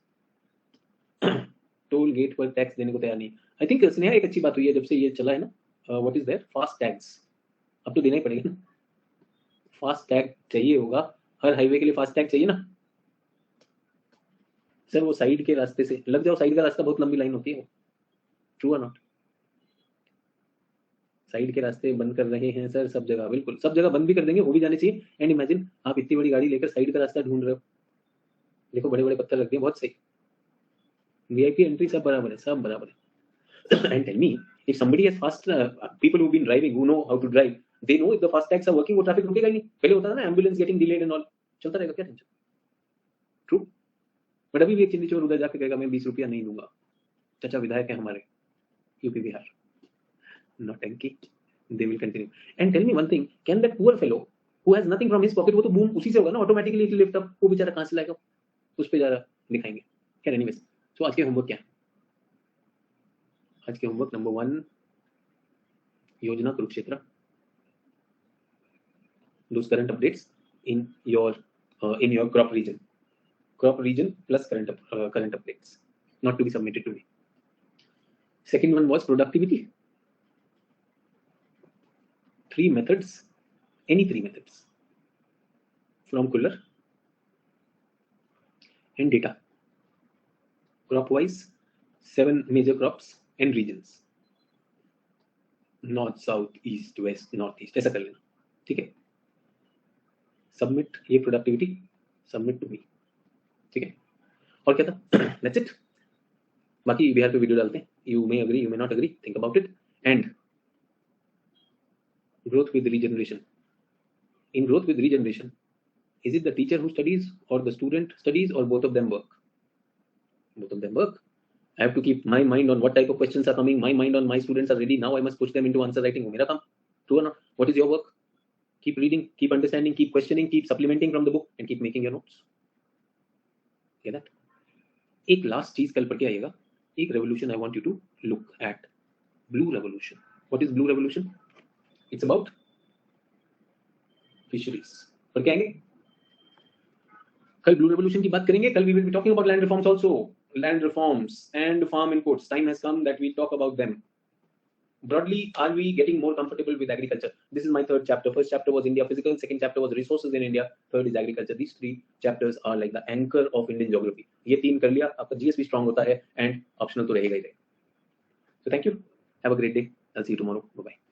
Toll gate पर tax देने को तैयार नहीं. I think Sneha एक अच्छी बात हुई है जब से ये चला है ना. What is that? Fast tags. अब तो देना ही पड़ेगा ना. फास्ट टैग चाहिए होगा. हर हाईवे के लिए फास्ट टैग चाहिए ना सर. वो साइड के रास्ते से लग जाओ. साइड का रास्ता बहुत लंबी लाइन होती है. ट्रू और नॉट? साइड के रास्ते बंद कर रहे हैं सर सब जगह. बिल्कुल सब जगह बंद भी कर देंगे, वो भी जाने चाहिए. एंड इमेजिन आप इतनी बड़ी गाड़ी लेकर साइड का रास्ता ढूंढ रहे हो. देखो बड़े बड़े पत्थर रख दिए, बहुत सही. वीआईपी एंट्री सब बराबर है, सब बराबर है. And tell me, if somebody has fast people who've been driving, who know how to drive, they know if the fast tags are working, वो ट्रैफिक रुकेगा ही नहीं. पहले होता था ना ambulance getting delayed and all, चलता रहेगा, क्या टेंशन. ट्रू. बट अभी भी एक चिंदी चोर उधर जाके कहेगा मैं 20 रुपया नहीं दूंगा. चाचा विधायक है हमारे यूपी बिहार. नौटंकी. They will continue. And tell me one thing, can that poor fellow who has nothing from his pocket, वो तो बूम उसी से होगा ना, ऑटोमेटिकली लिफ्ट अप, वो बेचारा कहां से लाएगा? उस पे जरा दिखाएंगे. क्या एनीवेज, सो आज के होमवर्क क्या है? आज के होमवर्क नंबर 1, योजना Kurukshetra. Those current updates in your crop region plus current updates, not to be submitted to me. Second one was productivity. 3 methods, any 3 methods from Kuller, and data crop wise, 7 major crops and regions, north, south, east, west, northeast. ऐसा कर लेना, ठीक है. Submit ये productivity, submit to me, ठीक है. और क्या था? Let's it. बाकी बिहार पे वीडियो डालते हैं. You may agree, you may not agree, think about it. And growth with regeneration. In growth with regeneration, is it the teacher who studies or the student studies, or both of them work? Both of them work. I have to keep my mind on what type of questions are coming. My mind on my students are ready. Now I must push them into answer writing. Mera kaam. True or not? What is your work? Keep reading, keep understanding, keep questioning, keep supplementing from the book, and keep making your notes. Get that? एक last चीज कल पढ़ के आइएगा. एक revolution I want you to look at. Blue revolution. What is blue revolution? It's about fisheries. पर क्या आएंगे? कल blue revolution की बात करेंगे. कल we will be talking about land reforms also. Land reforms and farm inputs. Time has come that we talk about them. Broadly, are we getting more comfortable with agriculture? This is my third chapter. First chapter was India physical. Second chapter was resources in India. Third is agriculture. These three chapters are like the anchor of Indian geography. ये तीन कर लिया, आपका GS भी strong होता है and optional तो रहेगा ही रहेगा. So thank you. Have a great day. I'll see you tomorrow. Bye bye.